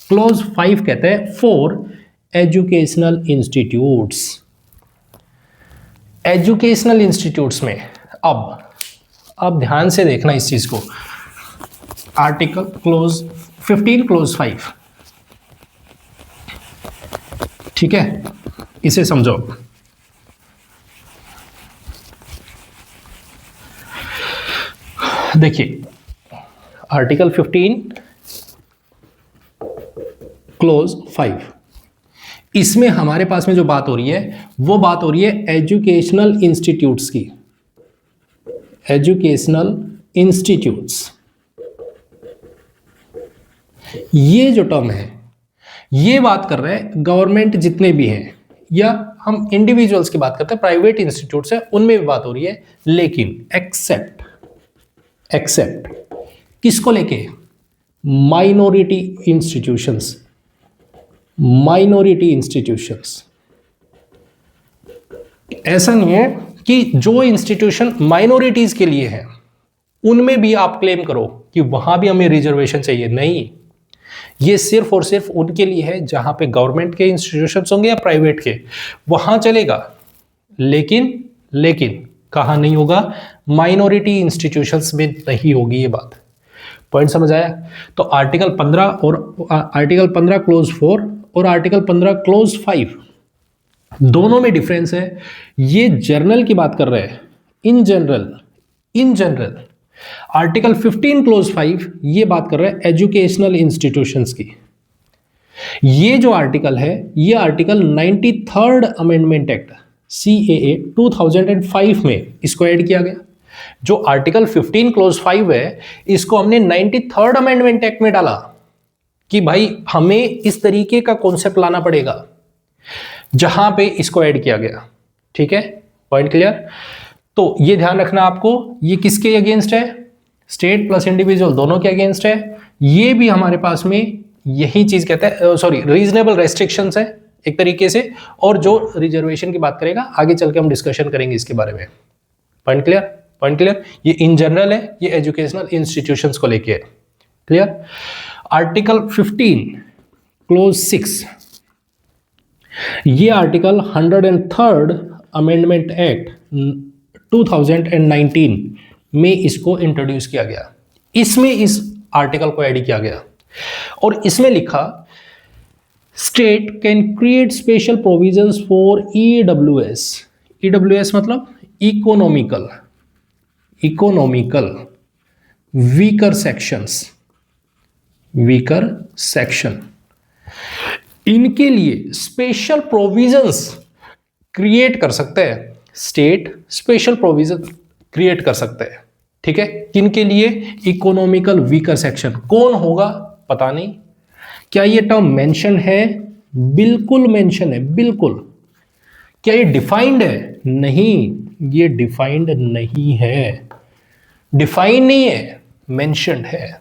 close 5 कहते हैं for educational institutes. Educational institutes में अब ध्यान से देखना इस चीज को, आर्टिकल क्लोज 15 क्लोज 5, ठीक है, इसे समझो। देखिए आर्टिकल 15 क्लोज 5, इसमें हमारे पास में जो बात हो रही है वो बात हो रही है एजुकेशनल इंस्टीट्यूट्स की, एजुकेशनल इंस्टीट्यूट्स। ये जो टर्म है ये बात कर रहे हैं गवर्नमेंट जितने भी हैं, या हम इंडिविजुअल्स की बात करते हैं, प्राइवेट इंस्टीट्यूट्स है उनमें भी बात हो रही है, लेकिन एक्सेप्ट किसको लेके, माइनॉरिटी इंस्टीट्यूशंस, माइनॉरिटी इंस्टीट्यूशंस। ऐसा नहीं है कि जो इंस्टीट्यूशन माइनॉरिटीज के लिए है उनमें भी आप क्लेम करो कि वहां भी हमें रिजर्वेशन चाहिए, नहीं, ये सिर्फ और सिर्फ उनके लिए है जहां पे गवर्नमेंट के इंस्टीट्यूशंस होंगे या प्राइवेट के, वहां चलेगा, लेकिन कहां नहीं होगा, माइनॉरिटी इंस्टीट्यूशंस में नहीं होगी ये बात। पॉइंट समझ आया? तो आर्टिकल 15 और आर्टिकल 15 क्लोज 4 और आर्टिकल 15 क्लोज 5 दोनों में डिफरेंस है। ये जर्नल की बात कर रहे हैं, इन जनरल आर्टिकल 15 क्लोज 5 ये बात कर रहे हैं एजुकेशनल इंस्टीट्यूशंस की। ये जो आर्टिकल है ये article 93rd amendment act CAA 2005 में इसको ऐड किया गया। जो आर्टिकल 15 क्लोज 5 है इसको हमने 93rd अमेंडमेंट एक्ट में डाला कि भाई हमें इस तरीके का कॉन्सेप्ट लाना पड़ेगा, जहां पे इसको ऐड किया गया। ठीक है, पॉइंट क्लियर? तो ये ध्यान रखना आपको, ये किसके अगेंस्ट है, स्टेट प्लस इंडिविजुअल दोनों के अगेंस्ट है। ये भी हमारे पास में यही चीज कहता है, सॉरी, रीजनेबल रेस्ट्रिक्शंस है एक तरीके से, और जो रिजर्वेशन की बात करेगा आगे चल के हम डिस्कशन करेंगे इसके बारे में। Point clear? Point clear? ये इन जनरल है, ये एजुकेशनल इंस्टीट्यूशंस को लेके है। क्लियर? आर्टिकल 15 क्लोज 6 ये आर्टिकल 103rd अमेंडमेंट एक्ट 2019 में इसको इंट्रोड्यूस किया गया। इसमें इस आर्टिकल को ऐड किया गया और इसमें लिखा state can create special provisions for EWS। EWS मतलब इकोनॉमिकल वीकर सेक्शन, इनके लिए स्पेशल प्रोविजंस क्रिएट कर सकते हैं। स्टेट स्पेशल प्रोविजन क्रिएट कर सकते हैं। ठीक है, किनके लिए? Economical weaker section. कौन होगा पता नहीं। क्या ये टर्म मेंशन है? बिल्कुल मेंशन है, बिल्कुल। क्या ये डिफाइंड है? नहीं, ये डिफाइंड नहीं है, डिफाइन नहीं है, मेंशन्ड है।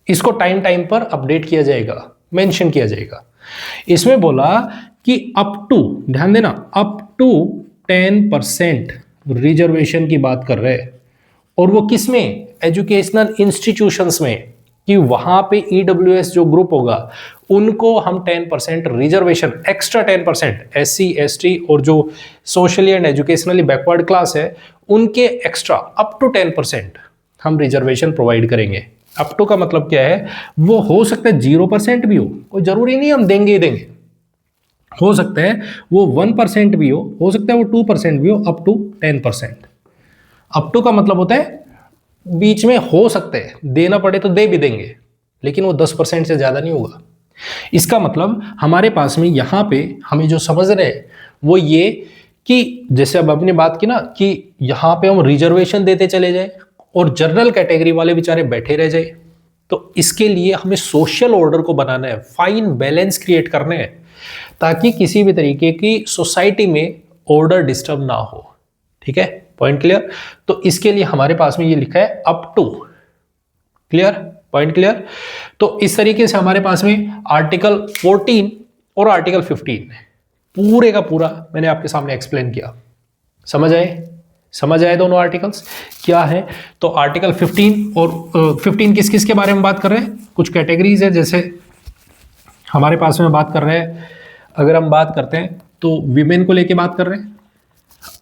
इसको टाइम टाइम पर अपडेट किया जाएगा, मेंशन किया जाएगा। इसमें बोला कि अप टू, ध्यान देना, अप टू 10% रिजर्वेशन की बात कर रहे हैं, और वो किस में? एजुकेशनल इंस्टीट्यूशंस में, कि वहां पे EWS जो ग्रुप होगा उनको हम 10% रिजर्वेशन, एक्स्ट्रा 10%, SC ST और जो socially and educationally backward class है उनके एक्स्ट्रा अप टू 10% हम रिजर्वेशन प्रोवाइड करेंगे। अप टू का मतलब क्या है? वो हो सकता है 0% भी हो, कोई जरूरी नहीं हम देंगे ही देंगे, हो सकता है वो 1% भी हो सकता है वो 2% भी हो, अप टू 10%। अप टू का मतलब होता है बीच में हो सकते हैं, देना पड़े तो दे भी देंगे, लेकिन वो 10% से ज्यादा नहीं होगा। इसका मतलब हमारे पास में यहां पे हमें जो समझ रहे हैं वो ये कि जैसे अब आपने बात की ना कि यहां पे हम रिजर्वेशन देते चले जाए और जनरल कैटेगरी वाले बेचारे बैठे रह जाए, तो इसके लिए हमें सोशल ऑर्डर को बनाना है, फाइन बैलेंस क्रिएट करने हैं, ताकि किसी भी तरीके की सोसाइटी में ऑर्डर डिस्टर्ब ना हो। ठीक है, पॉइंट क्लियर? तो इसके लिए हमारे पास में ये लिखा है up to. Clear? Point clear? तो इस तरीके से हमारे पास में आर्टिकल 14 और आर्टिकल 15 पूरे का पूरा मैंने आपके सामने एक्सप्लेन किया। समझ आए दोनों आर्टिकल्स क्या है? तो आर्टिकल 15 और 15 किस किस के बारे में बात कर रहे हैं? कुछ कैटेगरीज है, जैसे हमारे पास में बात कर रहे हैं, अगर हम बात करते हैं तो विमेन को लेके बात कर रहे हैं।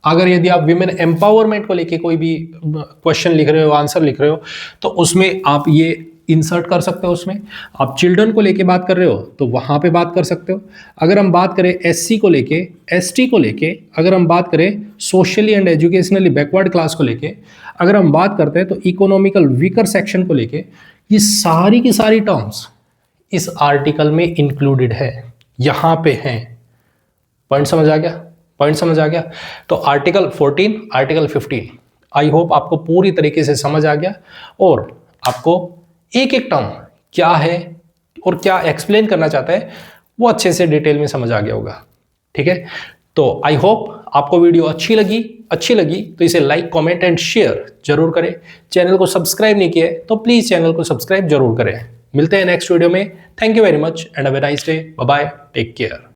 अगर यदि आप विमेन एम्पावरमेंट को लेके कोई भी क्वेश्चन लिख रहे हो, आंसर लिख रहे हो, तो उसमें आप ये इंसर्ट कर सकते हो। उसमें आप चिल्ड्रन को लेके बात कर रहे हो तो वहां पे बात कर सकते हो। अगर हम बात करें SC को लेके, ST को लेके, अगर हम बात करें socially and educationally backward class को लेके, अगर हम बात करते हैं तो इकोनॉमिकल वीकर सेक्शन को लेके, ये सारी की सारी टर्म्स इस आर्टिकल में इंक्लूडेड है, यहां पे हैं। पॉइंट समझ आ गया? पॉइंट समझ आ गया? तो आर्टिकल 14, आर्टिकल 15 आई होप आपको पूरी तरीके से समझ आ गया और आपको एक एक टर्म क्या है और क्या एक्सप्लेन करना चाहता है वो अच्छे से डिटेल में समझ आ गया होगा। ठीक है, तो आई होप आपको वीडियो अच्छी लगी तो इसे लाइक, कमेंट एंड शेयर जरूर करें। चैनल को सब्सक्राइब नहीं किया है तो प्लीज चैनल को सब्सक्राइब जरूर करें। मिलते हैं नेक्स्ट वीडियो में। Thank you very much and have a nice day. Bye bye, take care.